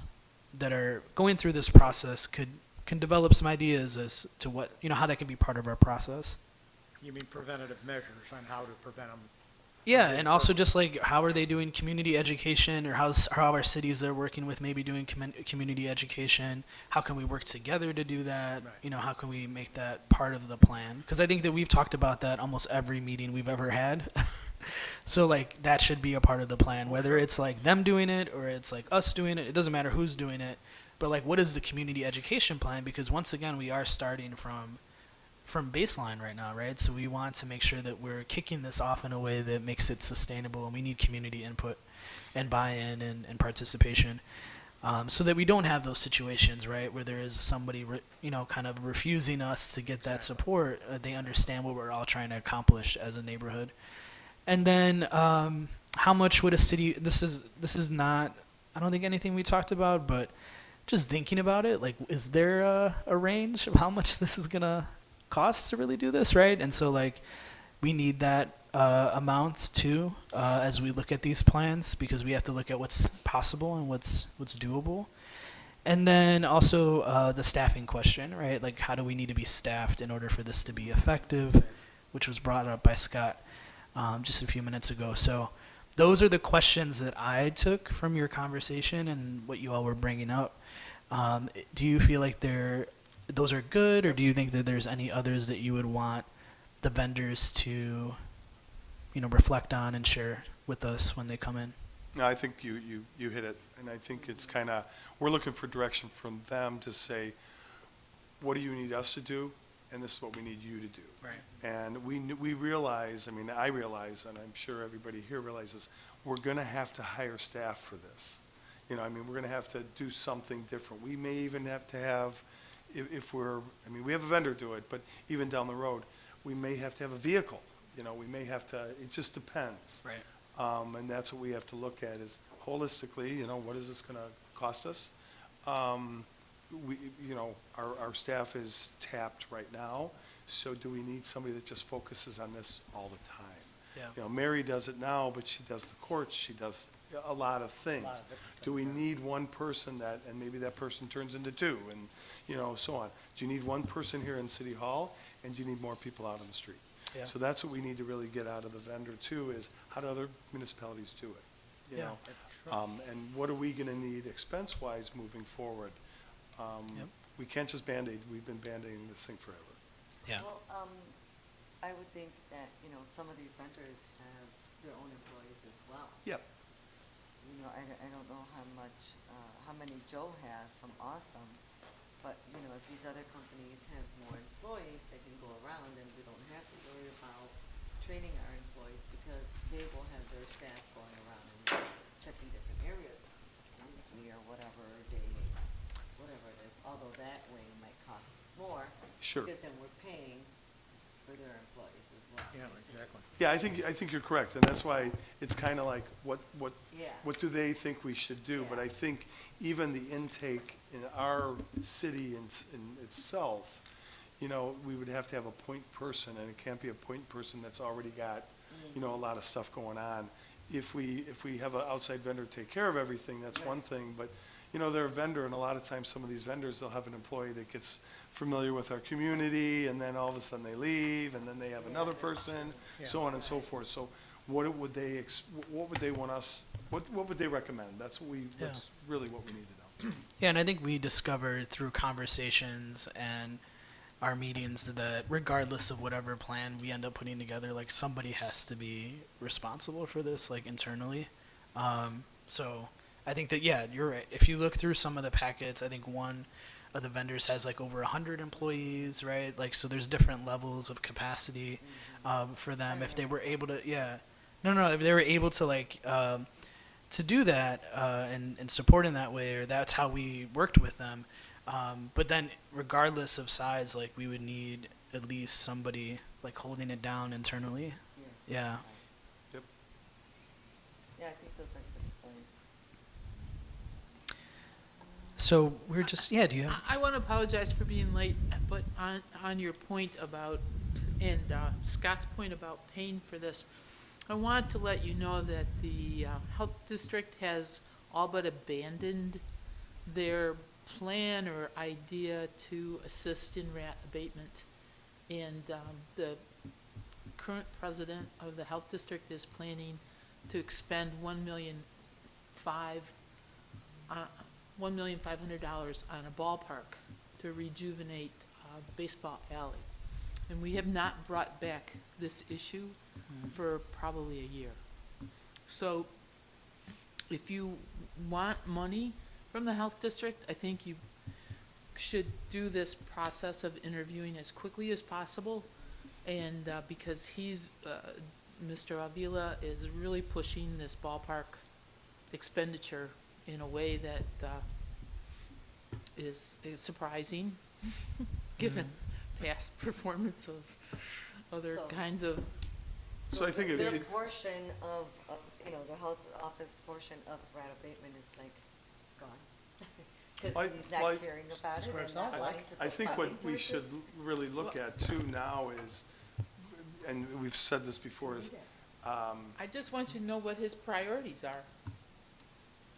S4: that are going through this process can develop some ideas as to what, how that can be part of our process.
S3: You mean preventative measures on how to prevent them?
S4: Yeah, and also just how are they doing community education, or how are cities they're working with maybe doing community education? How can we work together to do that?
S3: Right.
S4: How can we make that part of the plan? Because I think that we've talked about that almost every meeting we've ever had. So that should be a part of the plan, whether it's them doing it or it's us doing it. It doesn't matter who's doing it, but what is the community education plan? Because once again, we are starting from baseline right now, right? So we want to make sure that we're kicking this off in a way that makes it sustainable, and we need community input and buy-in and participation, so that we don't have those situations, right, where there is somebody, kind of refusing us to get that support. They understand what we're all trying to accomplish as a neighborhood. And then how much would a city, this is not, I don't think anything we talked about, but just thinking about it, is there a range of how much this is going to cost to really do this, right? And so we need that amount too, as we look at these plans, because we have to look at what's possible and what's doable. And then also the staffing question, right? How do we need to be staffed in order for this to be effective, which was brought up by Scott just a few minutes ago. So those are the questions that I took from your conversation and what you all were bringing up. Do you feel like those are good, or do you think that there's any others that you would want the vendors to, reflect on and share with us when they come in?
S5: No, I think you hit it, and I think it's kind of, we're looking for direction from them to say, what do you need us to do, and this is what we need you to do.
S4: Right.
S5: And we realize, I mean, I realize, and I'm sure everybody here realizes, we're going to have to hire staff for this. We're going to have to do something different. We may even have to have, if we have a vendor do it, but even down the road, we may have to have a vehicle. We may have to, it just depends.
S4: Right.
S5: And that's what we have to look at is holistically, what is this going to cost us? Our staff is tapped right now, so do we need somebody that just focuses on this all the time?
S4: Yeah.
S5: Mary does it now, but she does the courts, she does a lot of things. Do we need one person and maybe that person turns into two, and, so on. Do you need one person here in City Hall, and do you need more people out on the street?
S4: Yeah.
S5: So that's what we need to really get out of the vendor too, is how do other municipalities do it? You
S4: Yeah.
S5: know? And what are we gonna need expense-wise moving forward?
S4: Yep.
S5: We can't just Band-Aid, we've been Band-Aiding this thing forever.
S4: Yeah.
S1: Well, I would think that, some of these vendors have their own employees as well.
S5: Yep.
S1: I don't know how many Joe has from Awesome, but, if these other companies have more employees, they can go around and we don't have to worry about training our employees because they will have their staff going around and checking different areas, weekly or whatever day, whatever it is, although that way might cost us more.
S5: Sure.
S1: Because then we're paying for their employees as well.
S3: Yeah,
S1: basically.
S3: exactly.
S5: Yeah, I think you're correct, and that's why it's kinda like, what
S1: Yeah.
S5: do they think we should do? But
S1: Yeah.
S5: I think even the intake in our city in itself, we would have to have a point person, and it can't be a point person that's already got, a lot of stuff going on. If we have an outside vendor take care of everything, that's one
S1: Right.
S5: thing, but, they're a vendor, and a lot of times some of these vendors, they'll have an employee that gets familiar with our community, and then all of a sudden they leave, and then they have another
S1: that's
S5: person,
S3: true.
S5: so on and so forth. So what would they want us, what would they recommend? That's really what we need to know.
S4: Yeah, and I think we discovered through conversations and our meetings that regardless of whatever plan we end up putting together, like somebody has to be responsible for this, like internally. So I think that, yeah, you're right. If you look through some of the packets, I think one of the vendors has like over 100 employees, right? Like, so there's different levels of capacity for them. If they were able to, if they were able to like, to do that and support in that way, or that's how we worked with them. But then regardless of size, like we would need at least somebody like holding it down internally. Yeah.
S5: Yep.
S1: Yeah, I think those are good points.
S4: So we're just, do you have?
S7: I want to apologize for being late, but on your point about, and Scott's point about paying for this, I want to let you know that the health district has all but abandoned their plan or idea to assist in rat abatement. And the current president of the health district is planning to expend $1,500,000 on a ballpark to rejuvenate baseball alley. And we have not brought back this issue for probably a year. So if you want money from the health district, I think you should do this process of interviewing as quickly as possible. And because Mr. Avila is really pushing this ballpark expenditure in a way that is surprising, given past performance of other
S1: So-
S7: kinds of.
S5: So I think
S1: their
S5: it's-
S1: portion of, the health office portion of rat abatement is like gone. Because he's
S5: Like-
S1: not caring about
S3: That's
S1: it
S3: what it
S1: and
S3: sounds
S1: not
S3: like.
S1: wanting to
S5: I
S1: put
S5: think
S1: funding
S5: what we
S1: towards
S5: should
S1: this.
S5: really look at too now is, and we've said this before, is,
S7: I just want you to know what his priorities are.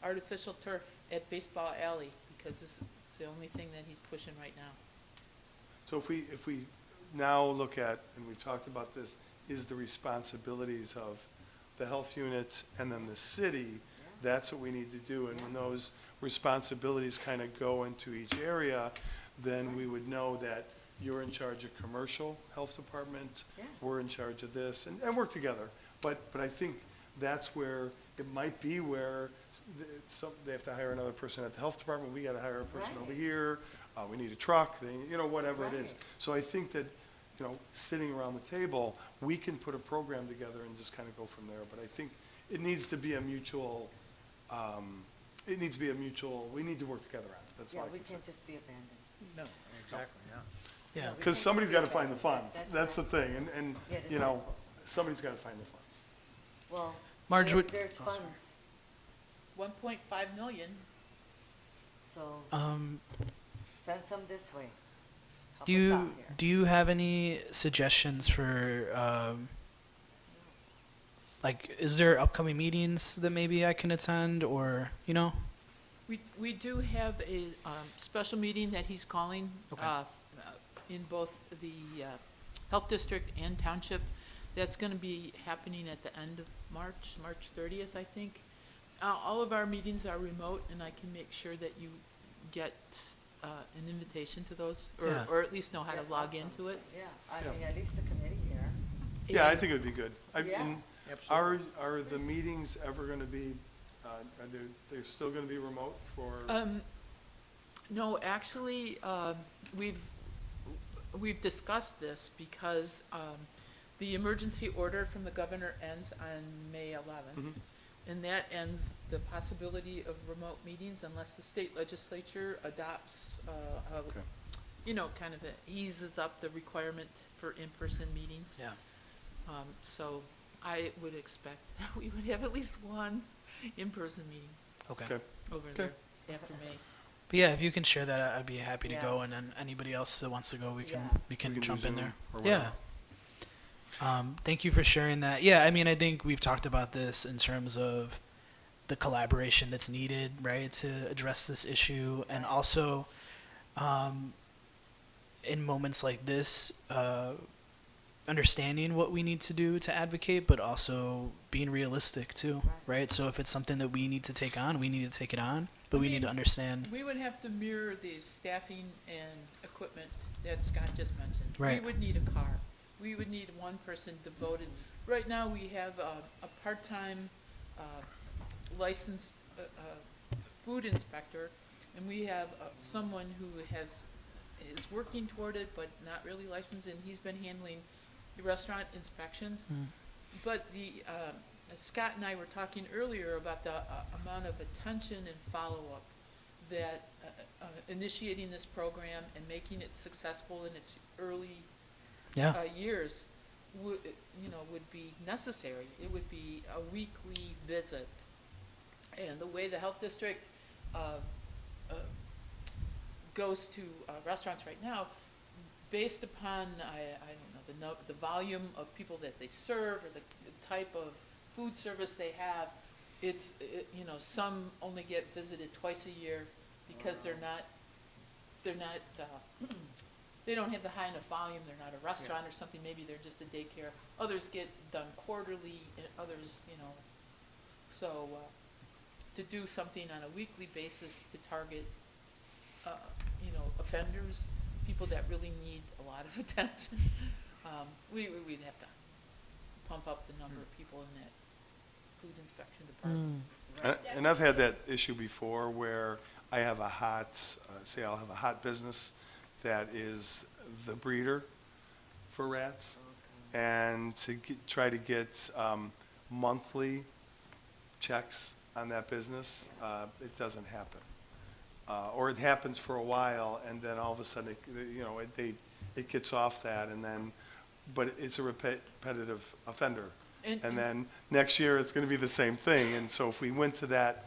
S7: Artificial turf at Baseball Alley, because it's the only thing that he's pushing right now.
S5: so if we now look at, and we've talked about this, is the responsibilities of the health unit, and then the city, that's what we need to do. And when those responsibilities kind of go into each area, then we would know that you're in charge of commercial health department,
S1: Yeah.
S5: we're in charge of this, and work together. But I think that's where, it might be where they have to hire another person at the health department, we gotta hire a person over
S1: Right.
S5: here, we need a truck, whatever it is.
S1: Right.
S5: So I think that, sitting around the table, we can put a program together and just kind of go from there. But I think it needs to be a mutual, we need to work together on it, that's
S1: Yeah,
S5: all I
S1: we
S5: can say.
S1: can't just be abandoned.
S3: No, exactly, yeah.
S4: Yeah.
S1: We
S5: Because
S1: can't
S5: somebody's
S1: just
S5: gotta
S1: be
S5: find the
S1: abandoned.
S5: funds, that's the
S1: right.
S5: thing, and,
S1: Yeah, exactly.
S5: somebody's gotta find the funds.
S1: Well,
S4: Marge,
S1: there-
S4: would-
S1: there's
S4: oh, sorry.
S1: funds,
S7: 1.5 million.
S1: so
S4: Um,
S1: send some this way. Help
S4: do
S1: us
S4: you
S1: out here.
S4: do you have any suggestions for like, is there upcoming meetings that maybe I can attend, or
S7: We do have a special meeting that he's calling
S4: Okay.
S7: in both the Health District and Township. That's going to be happening at the end of March 30th, I think. All of our meetings are remote, and I can make sure that you get an invitation to those,
S4: Yeah.
S7: or at least know how to
S1: Yeah,
S7: log
S1: awesome.
S7: into it.
S1: Yeah, I
S5: Yeah.
S1: mean, at least the committee here.
S5: Yeah, I
S7: And-
S5: think it would be good.
S1: Yeah.
S5: And
S3: Absolutely.
S5: are the meetings ever gonna be, they're still gonna be remote for?
S7: No, actually, we've discussed this because the emergency order from the governor ends on May 11th.
S5: Mhm.
S7: And that ends the possibility of remote meetings unless the state legislature adopts,
S5: Okay.
S7: kind of eases up the requirement for in-person meetings.
S4: yeah.
S7: So I would expect that we would have at least one in-person meeting
S4: Okay.
S5: Okay.
S7: over
S5: Okay.
S7: there after May.
S4: But yeah, if you can share that, I'd be happy to go,
S1: Yes.
S4: and then anybody else that wants to go, we can
S1: Yeah.
S4: we can
S5: We can do
S4: jump in
S5: Zoom
S4: there.
S5: or
S4: Yeah.
S5: whatever.
S4: Thank you for sharing that. Yeah, I mean, I think we've talked about this in terms of the collaboration that's needed, right, to address this issue, and
S1: Right.
S4: also in moments like this, understanding what we need to do to advocate, but also being realistic too,
S1: Right.
S4: right? So if it's something that we need to take on, we need to take it on, but we need to
S7: mean,
S4: understand.
S7: We would have to mirror the staffing and equipment that Scott just mentioned.
S4: Right.
S7: We would need a car. We would need one person devoted. Right now, we have a part-time licensed food inspector, and we have someone who is working toward it, but not really licensed, and he's been handling the restaurant inspections.
S4: Mm.
S7: But Scott and I were talking earlier about the amount of attention and follow-up that initiating this program and making it successful in its early
S4: Yeah.
S7: years would be necessary. It would be a weekly visit. And the way the health district goes to restaurants right now, based upon, I don't know, the volume of people that they serve or the type of food service they have, some only get visited twice a year because they don't have the high enough volume, they're not a restaurant or something, maybe they're just a daycare. Others get done quarterly, and others, so to do something on a weekly basis to target, offenders, people that really need a lot of attention, we'd have to pump up the number of people in that food inspection department.
S4: Mm.
S5: And I've had that issue before where I have a say I'll have a hot business that is the breeder for rats. And to try to get monthly checks on that business, it doesn't happen. Or it happens for a while, and then all of a sudden, it gets off that, but it's a repetitive offender. And then next year, it's going to be the same thing. And so if we went to that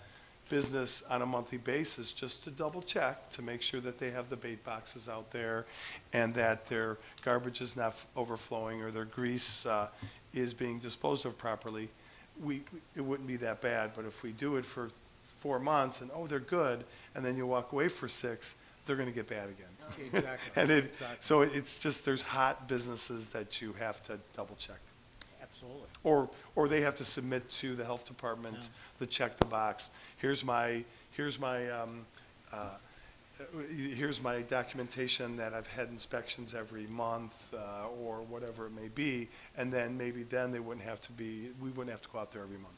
S5: business on a monthly basis, just to double check, to make sure that they have the bait boxes out there, and that their garbage is not overflowing, or their grease is being disposed of properly, it wouldn't be that bad. But if we do it for 4 months, and they're good, and then you walk away for 6, they're going to get bad again.
S3: Exactly.
S5: And
S3: Exactly.
S5: so it's just, there's hot businesses that you have to double check.
S3: Absolutely.
S5: Or they have to submit to the health department, the check the box. Here's my documentation that I've had inspections every month, or whatever it may be, and then maybe then we wouldn't have to go out there every month.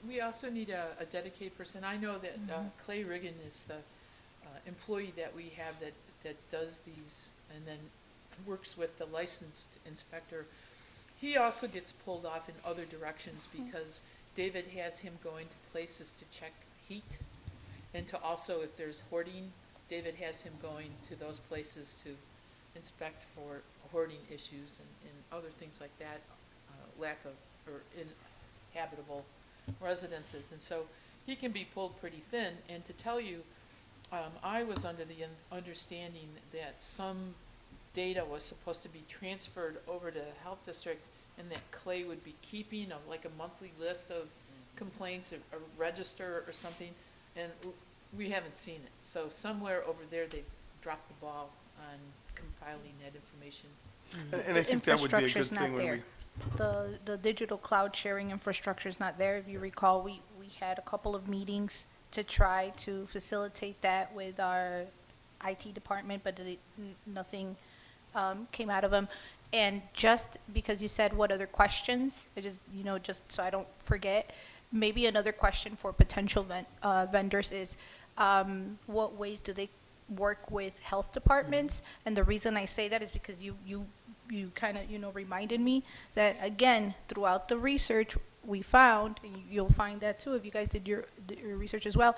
S7: We also need a dedicated person. I know that Clay Riggin is the employee that we have that does these and then works with the licensed inspector. He also gets pulled off in other directions because David has him going to places to check heat, and to also, if there's hoarding, David has him going to those places to inspect for hoarding issues and other things like that, lack of, or inhabitable residences. And so he can be pulled pretty thin. And to tell you, I was under the understanding that some data was supposed to be transferred over to the health district, and that Clay would be keeping like a monthly list of complaints, a register or something, and we haven't seen it. So somewhere over there they dropped the ball on compiling that information.
S5: And I think that would be a good
S6: Infrastructure's
S5: thing
S6: not
S5: when
S6: there.
S5: we,
S6: The digital cloud sharing infrastructure is not there. If you recall, we had a couple of meetings to try to facilitate that with our IT department, but nothing came out of them. And just because you said what other questions, I just, just so I don't forget, maybe another question for potential vendors is, what ways do they work with health departments? And the reason I say that is because you kind of, reminded me that, again, throughout the research, we found, and you'll find that too if you guys did your research as well,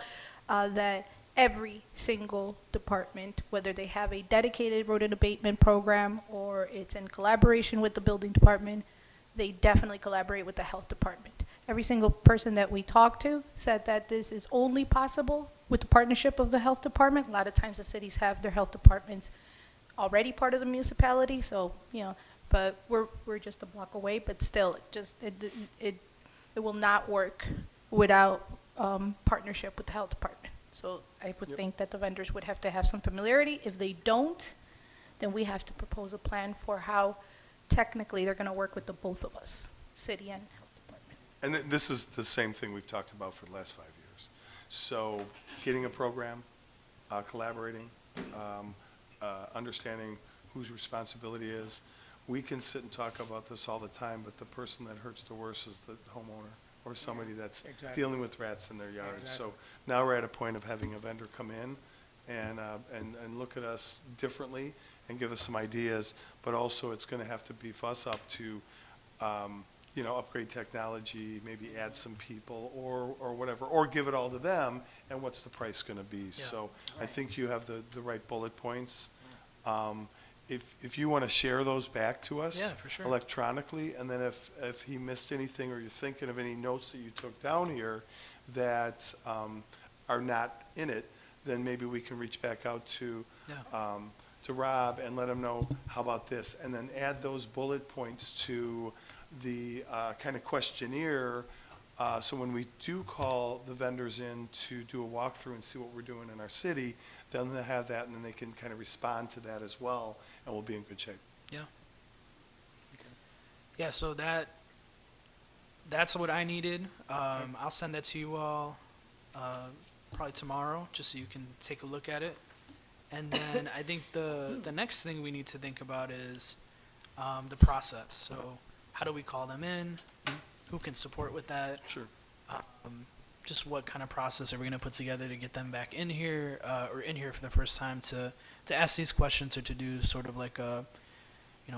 S6: that every single department, whether they have a dedicated rodent abatement program or it's in collaboration with the building department, they definitely collaborate with the health department. Every single person that we talked to said that this is only possible with the partnership of the health department. A lot of times the cities have their health departments already part of the municipality, so, but we're just a block away, but still, it will not work without partnership with the health department. So I would think that the vendors would have to have some familiarity. If they don't, then we have to propose a plan for how technically they're going to work with the both of us, city and health department.
S5: and this is the same thing we've talked about for the last 5 years. So getting a program, collaborating, understanding whose responsibility is. We can sit and talk about this all the time, but the person that hurts the worst is the homeowner or somebody that's
S3: Exactly.
S5: dealing with rats in their yard.
S3: Exactly.
S5: So now we're at a point of having a vendor come in and look at us differently and give us some ideas, but also it's going to have to beef us up to, upgrade technology, maybe add some people or whatever, or give it all to them, and what's the price going to be? So I think you have the right bullet points. If you want to share those back to us
S4: Yeah, for sure.
S5: electronically, and then if he missed anything or you're thinking of any notes that you took down here that are not in it, then maybe we can reach back out to Rob and let him know, how about this? And then add those bullet points to the kind of questionnaire, so when we do call the vendors in to do a walkthrough and see what we're doing in our city, then they'll have that and then they can kind of respond to that as well, and we'll be in good shape.
S4: Yeah. Yeah, so that's what I needed. I'll send that to you all probably tomorrow, just so you can take a look at it. And then I think the next thing we need to think about is the process. So how do we call them in? Who can support with that?
S5: Sure.
S4: Just what kind of process are we going to put together to get them back in here, or in here for the first time to ask these questions, or to do sort of like a,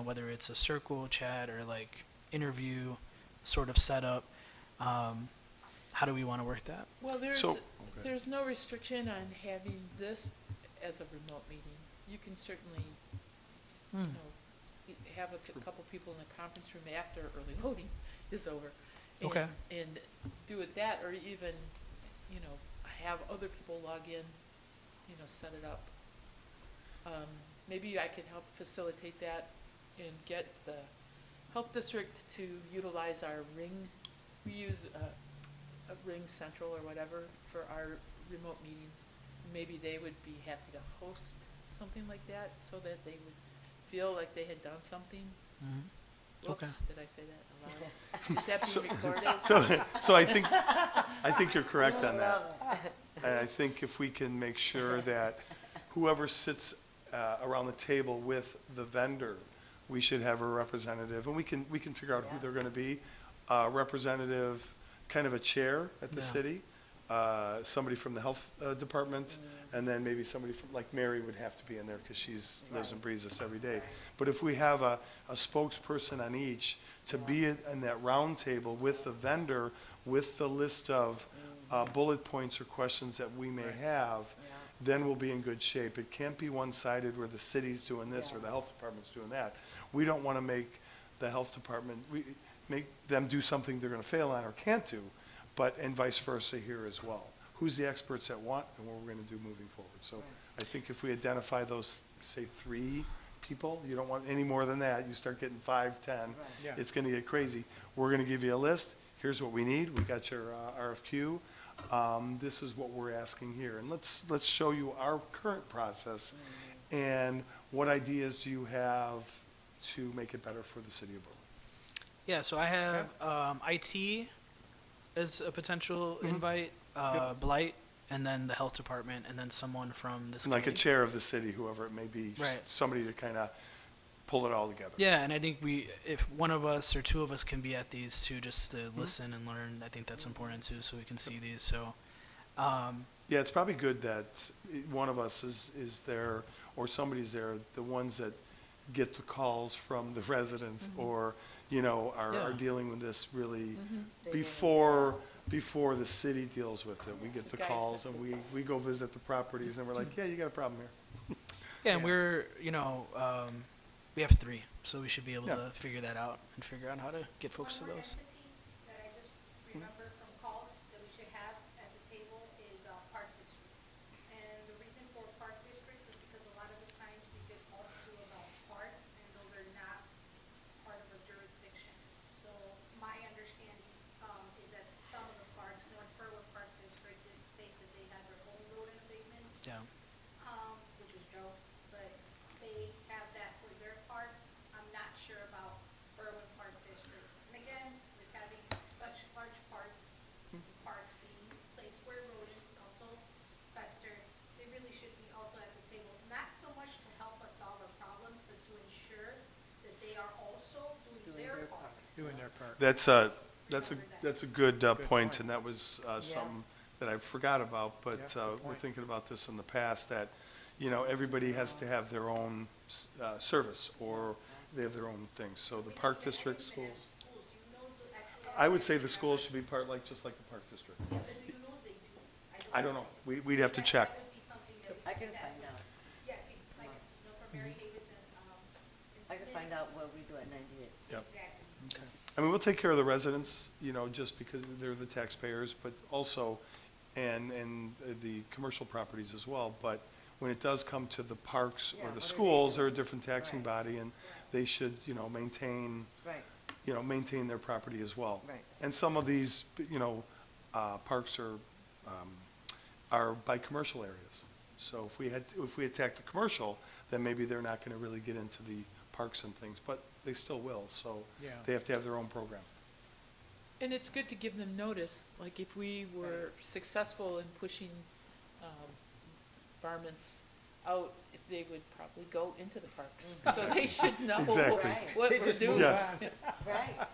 S4: whether it's a circle chat or like interview sort of setup. How do we want to work that?
S7: Well,
S5: So-
S7: there's no restriction on having this as a remote meeting. You can certainly, have a couple people in the conference room after early voting is over. And,
S4: Okay.
S7: And do it that, or even, have other people log in, set it up. Maybe I could help facilitate that and get the health district to utilize our Ring. We use a Ring Central or whatever for our remote meetings. Maybe they would be happy to host something like that so that they would feel like they had done something.
S4: Mm-hmm. Okay.
S7: Whoops, did I say that aloud? Is that being recorded?
S5: So I think you're correct on that. And I think if we can make sure that whoever sits around the table with the vendor, we should have a representative, and we can figure out who they're gonna be. A representative, kind of a chair at the
S4: Yeah.
S5: city, somebody from the health department, and then maybe somebody from, like Mary would have to be in there, because she's, lives and breathes this every day. But if we have a spokesperson on each, to be in that round table with the vendor, with the list of bullet points or questions that we may have, then we'll be in good shape. It can't be one-sided where the city's doing this or the health department's doing that. We don't want to make the health department, make them do something they're going to fail on or can't do, but, and vice versa here as well. Who's the experts at what and what we're going to do moving forward. So I think if we identify those, say, 3 people, you don't want any more than that. You start getting 5, 10,
S3: Yeah.
S5: it's going to get crazy. We're going to give you a list. Here's what we need. We got your RFQ. This is what we're asking here. And let's show you our current process and what ideas do you have to make it better for the city of Berlin.
S4: Yeah, so I have IT as a potential invite, Blight, and then the health department, and then someone from this
S5: Like a
S4: committee.
S5: chair of the city, whoever it may be,
S4: Right.
S5: somebody to kind of pull it all together.
S4: Yeah, and I think if one of us or 2 of us can be at these too, just to listen and learn, I think that's important too, so we can see these. So,
S5: Yeah, it's probably good that one of us is there, or somebody's there, the ones that get the calls from the residents, or, are
S4: Yeah.
S5: dealing with this really
S1: They
S5: before the city deals with it. We get the
S7: Guys
S5: calls
S7: that-
S5: and we go visit the properties and we're like, yeah, you got a problem here.
S4: yeah, and
S3: Yeah.
S4: we're, we have 3, so we should be able
S5: Yeah.
S4: to figure that out and figure out how to get folks to
S2: One more
S4: those.
S2: entity that I just remember from calls that we should have at the table is Park District. And the reason for Park Districts is because a lot of the times we get calls too about parks, and those are not part of a jurisdiction. So my understanding is that some of the parks, North Berwick Park District, it states that they have their own road and abatement,
S4: Yeah.
S2: which is Joe, but they have that for their parks. I'm not sure about Berwin Park District. And again, with having such large parks being a place where rodents also fester, they really should be also at the table. Not so much to help us solve our problems, but to ensure that they are also doing their part.
S3: Doing their part.
S5: That's a good
S3: Good
S5: point,
S3: point.
S5: and that was something that I forgot about, but
S3: Yeah, good
S5: we're
S3: point.
S5: thinking about this in the past, that, everybody has to have their own service, or they have their own things. So the park district, schools,
S2: Schools, do you know the actual?
S5: I would say the schools should be just like the park district.
S2: Yeah, but do you know they do?
S5: I don't know, we'd have to check.
S2: That would be something that.
S1: I can
S2: that's
S1: find
S2: what-
S1: out.
S2: Yeah, it's like, from Mary Davis and
S1: I can find out what we do at 98.
S5: Yep.
S2: Exactly.
S5: I mean, we'll take care of the residents, just because they're the taxpayers, but also, and the commercial properties as well. But when it does come to the parks
S1: Yeah,
S5: or
S1: what
S5: the
S1: do they
S5: schools,
S1: do?
S5: they're a different taxing
S1: Right.
S5: body, and they should, maintain,
S1: Right,
S5: maintain their property as well.
S1: right.
S5: And some of these, parks are by commercial areas. So if we attack the commercial, then maybe they're not gonna really get into the parks and things, but they still will, so
S3: Yeah.
S5: they have to have their own program.
S7: And it's good to give them notice, like if we were successful in pushing varmints out, they would probably go into the parks. So they should know
S5: Exactly.
S1: Right.
S7: what
S3: They
S7: we're
S3: just move
S7: doing.
S5: Yes.
S1: Right.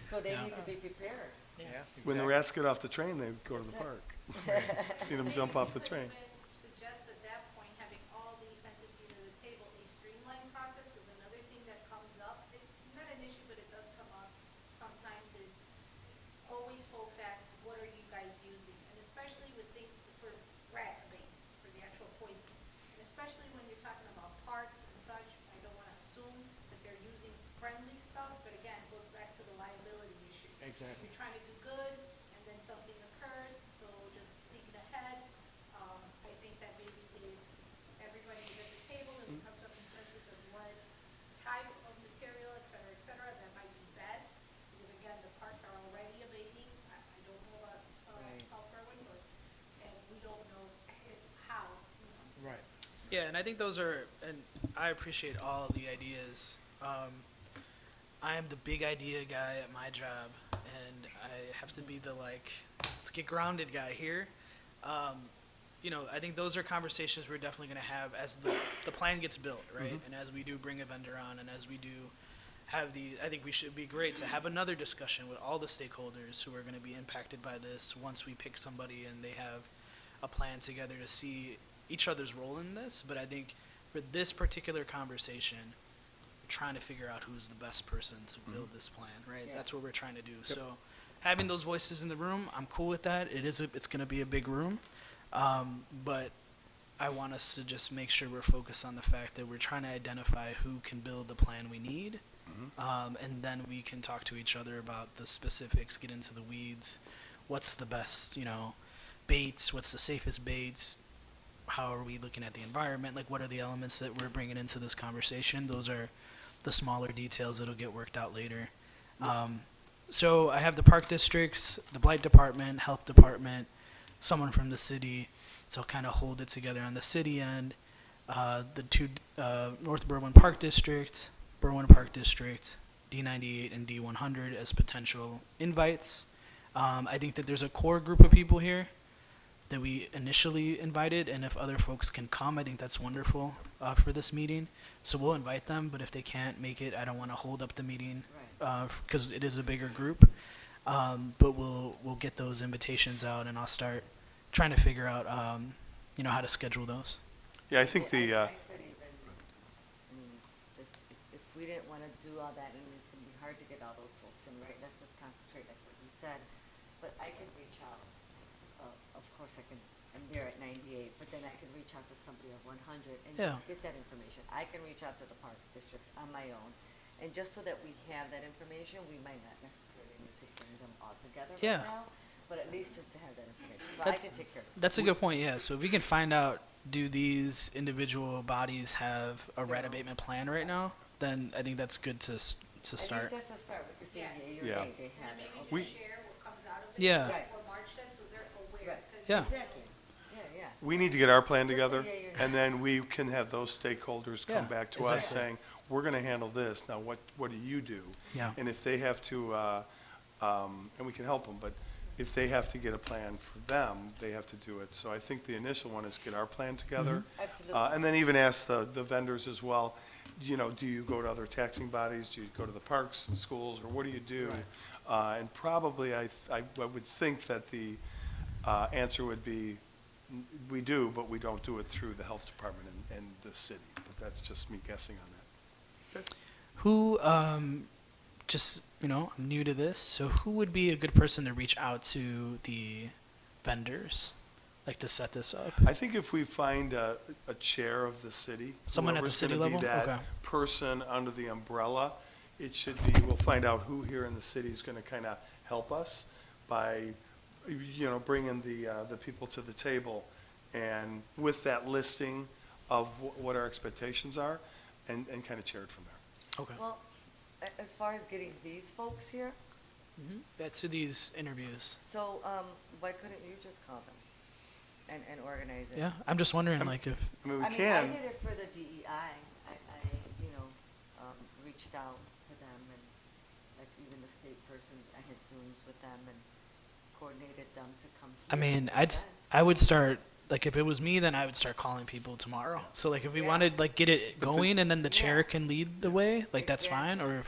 S1: So they
S4: Yeah.
S1: need to be prepared.
S7: Yeah.
S5: When the rats get off the train, they go to the
S1: That's
S5: park. Seen them jump off the train.
S2: Could even suggest at that point, having all these entities at the table, a streamlined process, because another thing that comes up, it's not an issue, but it does come up sometimes, is always folks ask, what are you guys using? And especially with things for rat abatement, for the actual poison. And especially when you're talking about parks and such, I don't want to assume that they're using friendly stuff, but again, it goes back to the liability issue.
S3: Exactly.
S2: You're trying to do good, and then something occurs, so just thinking ahead, I think that maybe if everybody is at the table and we come to a consensus of what type of material, et cetera, that might be best, because again, the parks are already abating, I don't know about,
S1: Right.
S2: South Berwin, but, and we don't know it's how,
S3: Right.
S4: Yeah, and I think those are, and I appreciate all of the ideas. I am the big idea guy at my job, and I have to be the let's get grounded guy here. I think those are conversations we're definitely going to have as the plan gets built, right? And as we do bring a vendor on, and as we do have I think we should be great to have another discussion with all the stakeholders who are going to be impacted by this once we pick somebody and they have a plan together to see each other's role in this. But I think for this particular conversation, we're trying to figure out who's the best person to build this plan, right?
S1: Yeah.
S4: That's what we're trying to do. So having those voices in the room, I'm cool with that. It's going to be a big room. But I want us to just make sure we're focused on the fact that we're trying to identify who can build the plan we need. And then we can talk to each other about the specifics, get into the weeds. What's the best, baits? What's the safest baits? How are we looking at the environment? What are the elements that we're bringing into this conversation? Those are the smaller details that'll get worked out later. So I have the park districts, the blight department, health department, someone from the city. So I'll kind of hold it together on the city end. The two North Berwyn Park District, Berwyn Park District, D98 and D100 as potential invites. I think that there's a core group of people here that we initially invited, and if other folks can come, I think that's wonderful for this meeting. So we'll invite them, but if they can't make it, I don't want to hold up the meeting because it is a bigger group. But we'll get those invitations out, and I'll start trying to figure out how to schedule those.
S5: Yeah, I think
S1: I could even, just if we didn't want to do all that, and it's going to be hard to get all those folks in, right? Let's just concentrate like what you said. But I can reach out. Of course, I'm there at 98, but then I can reach out to somebody at 100 and just get that information. I can reach out to the park districts on my own. And just so that we have that information, we might not necessarily need to bring them all together right now, but at least just to have that information. So I can take care of it.
S4: That's a good point, yeah. So if we can find out, do these individual bodies have a rat abatement plan right now? Then I think that's good to start.
S1: At least that's a start. We can say, yay or
S5: Yeah.
S1: nay, they have it.
S2: Maybe
S5: We-
S2: just share what comes out of it.
S4: Yeah.
S1: Right.
S2: For March then, so they're aware.
S1: Right.
S2: 'cause
S4: Yeah.
S1: Exactly. Yeah.
S5: we need to get our plan
S1: Just a
S5: together,
S1: yay or
S5: and
S1: nay.
S5: then we can have those stakeholders come
S4: Yeah,
S5: back to us
S4: exactly.
S5: saying, we're going to handle this. Now, what do you do?
S4: Yeah.
S5: And if they have to, and we can help them, but if they have to get a plan for them, they have to do it. So I think the initial one is get our plan together.
S1: Absolutely.
S5: And then even ask the vendors as well, do you go to other taxing bodies? Do you go to the parks and schools, or what do you do? And probably I would think that the answer would be, we do, but we don't do it through the health department and the city. But that's just me guessing on that.
S4: Who, I'm new to this, so who would be a good person to reach out to the vendors, to set this up?
S5: I think if we find a chair of the city.
S4: Someone at the
S5: whoever's
S4: city
S5: gonna be
S4: level?
S5: that
S4: Okay.
S5: person under the umbrella, it should be, we'll find out who here in the city is going to kind of help us by, bringing the people to the table, and with that listing of what our expectations are, and kind of chair it from there.
S4: Okay.
S1: Well, as far as getting these folks here,
S4: That's to these interviews.
S1: so why couldn't you just call them and organize it?
S4: Yeah, I'm just wondering, if
S5: I mean, we
S1: I
S5: can.
S1: did it for the DEI. I reached out to them, and even the state person, I had Zooms with them and coordinated them to come here. and present.
S4: I would start, if it was me, then I would start calling people tomorrow. So if we
S1: Yeah.
S4: wanted, get it going, and then the chair
S1: Yeah.
S4: can lead the way, that's fine,
S1: Exactly.
S4: or,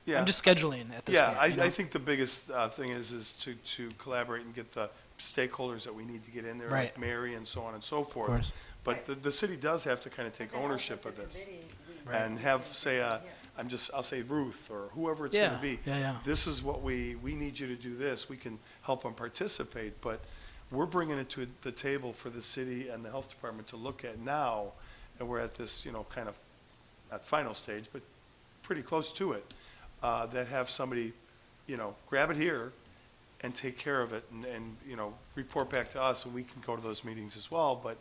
S5: Yeah.
S4: I'm just scheduling at this
S5: Yeah,
S4: point.
S5: I think the biggest thing is to collaborate and get the stakeholders that we need to get in there, like
S4: Right.
S5: Mary and so on and so
S4: Of
S5: forth.
S4: course.
S5: But the city does have to kind of take
S1: But then us
S5: ownership
S1: as a
S5: of this.
S1: committee, we-
S5: And
S1: we
S5: have,
S1: can
S5: say,
S1: do it, yeah.
S5: I'll say Ruth, or whoever it's
S4: Yeah,
S5: gonna be.
S4: yeah.
S5: This is what we need you to do this. We can help them participate, but we're bringing it to the table for the city and the health department to look at now. And we're at this, kind of, not final stage, but pretty close to it, that have somebody, grab it here and take care of it and report back to us, and we can go to those meetings as well. But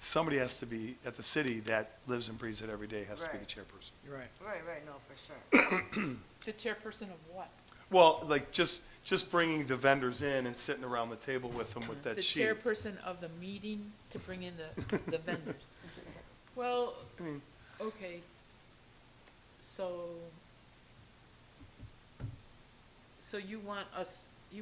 S5: somebody has to be at the city that lives and breathes it every day, has to be the
S1: Right.
S5: chairperson.
S4: You're right.
S1: Right, no, for sure.
S7: The chairperson of what?
S5: Well, just bringing the vendors in and sitting around the table with them with that
S7: The
S5: sheet.
S7: chairperson of the meeting to bring in the vendors. Well,
S5: I mean,
S7: okay, so So you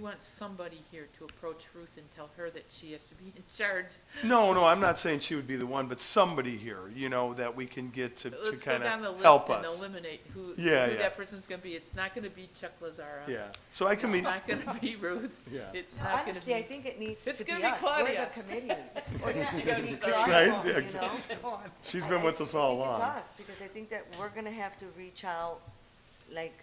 S7: want somebody here to approach Ruth and tell her that she has to be in charge.
S5: No, I'm not saying she would be the one, but somebody here, that we can get to
S7: Let's go
S5: kind
S7: down the
S5: of
S7: list
S5: help
S7: and
S5: us.
S7: eliminate who
S5: Yeah.
S7: that person's gonna be. It's not gonna be Chuck Lazara.
S5: Yeah, so I can
S7: It's
S5: meet,
S7: not gonna be Ruth.
S5: Yeah.
S7: It's
S1: No,
S7: not gonna
S1: honestly, I
S7: be.
S1: think it needs
S7: It's
S1: to be
S7: gonna be
S1: us. We're
S7: Claudia.
S1: the committee. Or
S7: She
S1: not,
S7: gotta
S1: be
S7: be
S1: Claudia,
S5: Right?
S1: you
S5: Yeah,
S1: know?
S5: she's been with us all
S1: I think
S5: along.
S1: it's us, because I think that we're gonna have to reach out, like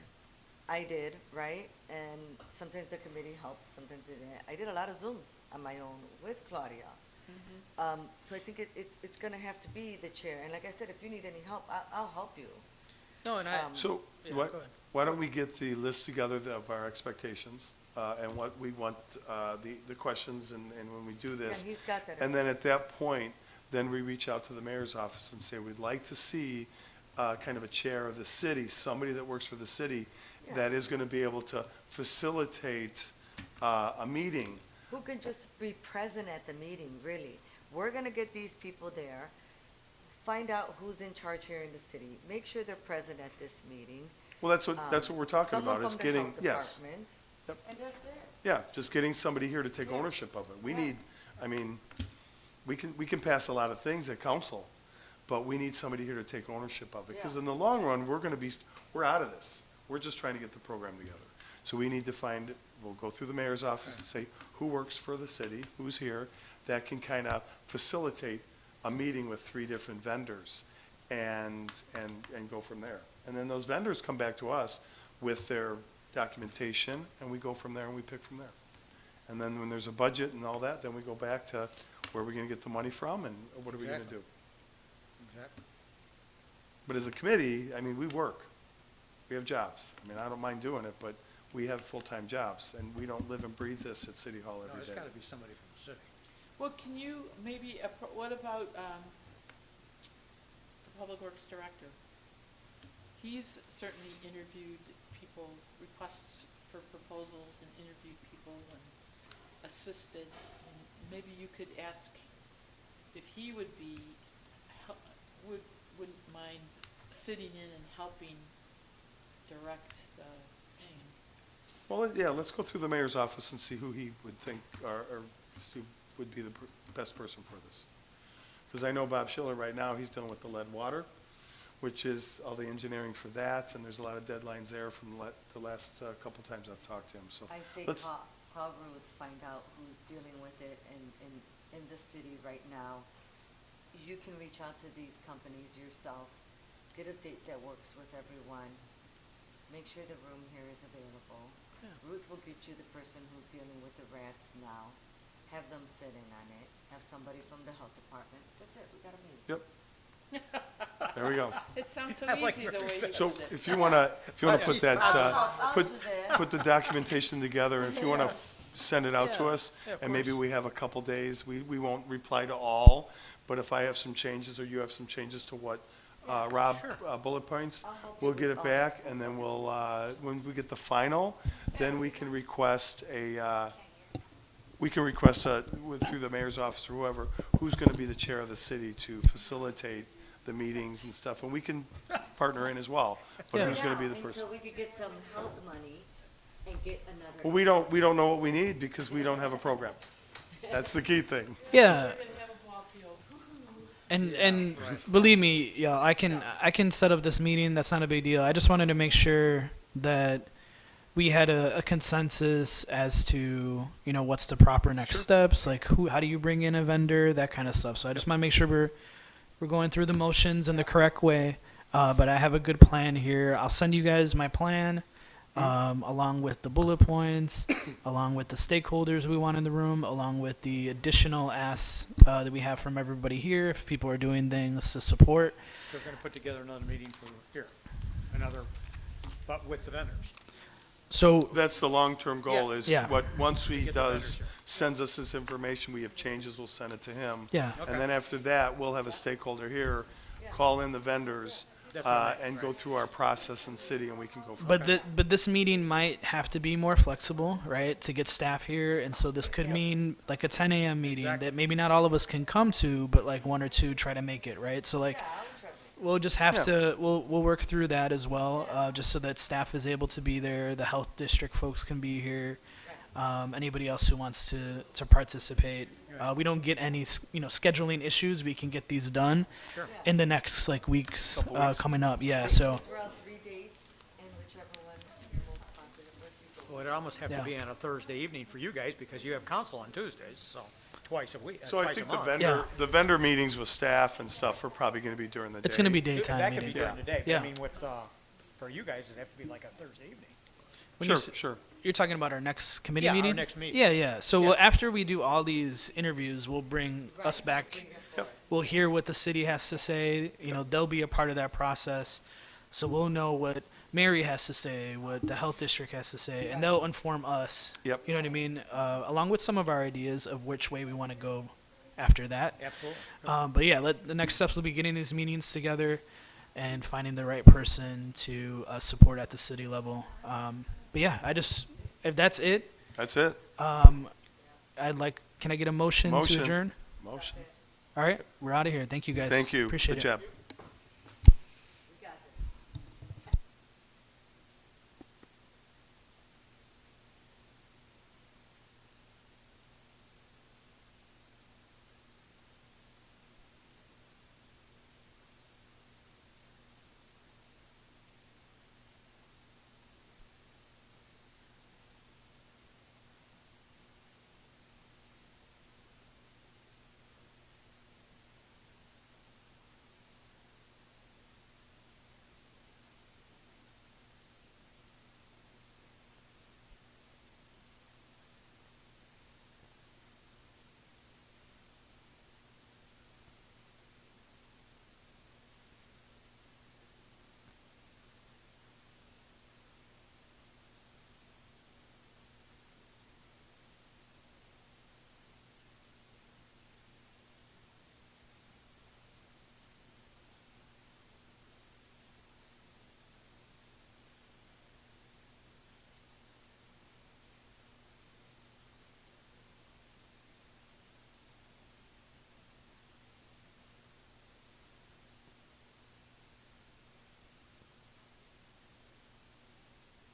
S1: I did, right? And sometimes the committee helps, sometimes they didn't. I did a lot of Zooms on my own with Claudia. So I think it's gonna have to be the chair, and like I said, if you need any help, I'll help you.
S3: No, and
S5: So,
S3: Yeah,
S5: what,
S3: go ahead.
S5: why don't we get the list together of our expectations, and what we want, the questions, and when we do
S1: Yeah,
S5: this.
S1: he's got that.
S5: And then at that point, then we reach out to the mayor's office and say, we'd like to see, kind of a chair of the city, somebody that works for the city
S1: Yeah.
S5: that is gonna be able to facilitate, a meeting.
S1: Who can just be present at the meeting, really? We're gonna get these people there, find out who's in charge here in the city, make sure they're present at this meeting.
S5: Well, that's what we're talking
S1: Someone
S5: about, is
S1: from the
S5: getting,
S1: health
S5: yes.
S1: department,
S5: Yep.
S1: and that's it.
S5: Yeah, just getting somebody here to take
S1: Yeah.
S5: ownership of it. We
S1: Yeah.
S5: need, I mean, we can pass a lot of things at council, but we need somebody here to take ownership of it. Because
S1: Yeah.
S5: in the long run, we're out of this. We're just trying to get the program together. So we need to we'll go through the mayor's office and say, who works for the city, who's here, that can kind of facilitate a meeting with 3 different vendors and go from there. And then those vendors come back to us with their documentation, and we go from there and we pick from there. And then when there's a budget and all that, then we go back to where we're gonna get the money from and what are we gonna
S3: Exactly.
S5: do?
S3: Exactly.
S5: But as a committee, I mean, we work. We have jobs. I mean, I don't mind doing it, but we have full-time jobs, and we don't live and breathe this at City Hall
S3: No,
S5: every
S3: it's
S5: day.
S3: gotta be somebody from the city.
S7: Well, can you maybe, what about the Public Works Director? He's certainly interviewed people, requests for proposals, and interviewed people and assisted. And maybe you could ask if he would be, wouldn't mind sitting in and helping direct the thing.
S5: Well, yeah, let's go through the mayor's office and see who he would think who would be the best person for this. Because I know Bob Schiller right now, he's dealing with the lead water, which is all the engineering for that, and there's a lot of deadlines there from the last couple times I've talked to him, so.
S1: I say
S5: let's-
S1: call Ruth, find out who's dealing with it in the city right now. You can reach out to these companies yourself, get a date that works with everyone, make sure the room here is available.
S7: Yeah.
S1: Ruth will get you the person who's dealing with the rats now, have them sit in on it, have somebody from the health department, that's it, we got a meeting.
S5: Yep. There we go.
S7: It sounds so
S3: I like
S7: easy the way you
S5: So
S7: said it.
S5: if you wanna put that,
S1: I'll
S5: put,
S1: do this.
S5: put the documentation together, if you wanna send it out to
S3: Yeah.
S5: us,
S3: Yeah, of
S5: and maybe
S3: course.
S5: we have a couple days, we won't reply to all, but if I have some changes or you have some changes to what, Rob,
S3: Sure.
S1: I'll
S5: bullet points,
S1: help
S5: we'll
S1: you
S5: get
S1: with
S5: it
S1: all
S5: back,
S1: this
S5: and then
S1: stuff.
S5: when we get the final, then we can request through the mayor's office or whoever, who's gonna be the chair of the city to facilitate the meetings and stuff, and we can partner in as well, but
S4: Yeah.
S5: who's gonna be
S1: Now,
S5: the person?
S1: until we could get some health money and get another.
S5: Well, we don't know what we need because we don't have a program. That's the key thing.
S4: Yeah. And believe me, yeah, I can set up this meeting. That's not a big deal. I just wanted to make sure that we had a consensus as to, what's the proper next steps, like how do you bring in a vendor, that kind of stuff. So I just want to make sure we're going through the motions in the correct way. But I have a good plan here. I'll send you guys my plan, along with the bullet points, along with the stakeholders we want in the room, along with the additional asks that we have from everybody here. If people are doing things to support.
S3: They're gonna put together another meeting for here, but with the vendors.
S4: So
S5: That's the long-term goal is
S4: Yeah.
S5: once he
S3: Get the vendors
S5: does,
S3: here.
S5: sends us this information, we have changes, we'll send it to him.
S4: yeah.
S3: Okay.
S5: And then after that, we'll have a stakeholder here, call in the vendors,
S3: That's right,
S5: and go
S3: right.
S5: through our process in city, and we can go from
S4: But
S5: there.
S4: but this meeting might have to be more flexible, right, to get staff here, and so this could mean like a 10 a.m. meeting
S3: Exactly.
S4: that maybe not all of us can come to, but like one or two try to make it, right? So like
S1: Yeah, I would try to
S4: we'll just have
S5: Yeah.
S4: to, we'll work through that as well, just so that staff is able to be there, the health district folks can be here, anybody else who wants to participate. We don't get any, scheduling issues, we can get these done
S3: Sure.
S4: in the next, like, weeks,
S5: Couple weeks.
S4: coming up, yeah, so.
S1: Throw out 3 dates, and whichever one's you're most confident with, you go.
S3: Well, it'd almost have to
S4: Yeah.
S3: be on a Thursday evening for you guys because you have council on Tuesdays, so twice a week,
S5: So I
S3: twice a
S5: think the
S3: month.
S4: Yeah.
S5: vendor meetings with staff and stuff are probably gonna be during the day.
S4: It's gonna be
S3: That
S4: daytime
S3: could be
S4: meetings.
S3: during the day, but
S4: Yeah.
S3: I mean, with, for you guys, it'd have to be like a Thursday evening.
S4: When you
S5: Sure,
S4: s-
S5: sure.
S4: You're talking about our next committee
S3: Yeah, our
S4: meeting?
S3: next meeting.
S4: Yeah, yeah. So
S3: Yeah.
S4: after we do all these interviews, we'll bring us back.
S5: Yep.
S4: We'll hear what the city has to say. They'll be a part of that process. So we'll know what Mary has to say, what the health district has to say, and they'll inform us.
S5: Yep.
S4: You know what I mean? Along with some of our ideas of which way we want to go after that.
S3: Absolutely.
S4: But yeah, the next steps will be getting these meetings together and finding the right person to support at the city level. But yeah, if that's it,
S5: That's it.
S4: can I get a motion to
S5: Motion.
S4: adjourn?
S5: Motion.
S4: All right, we're out of here. Thank you guys.
S5: Thank you.
S4: Appreciate
S5: Good
S4: it.
S5: job.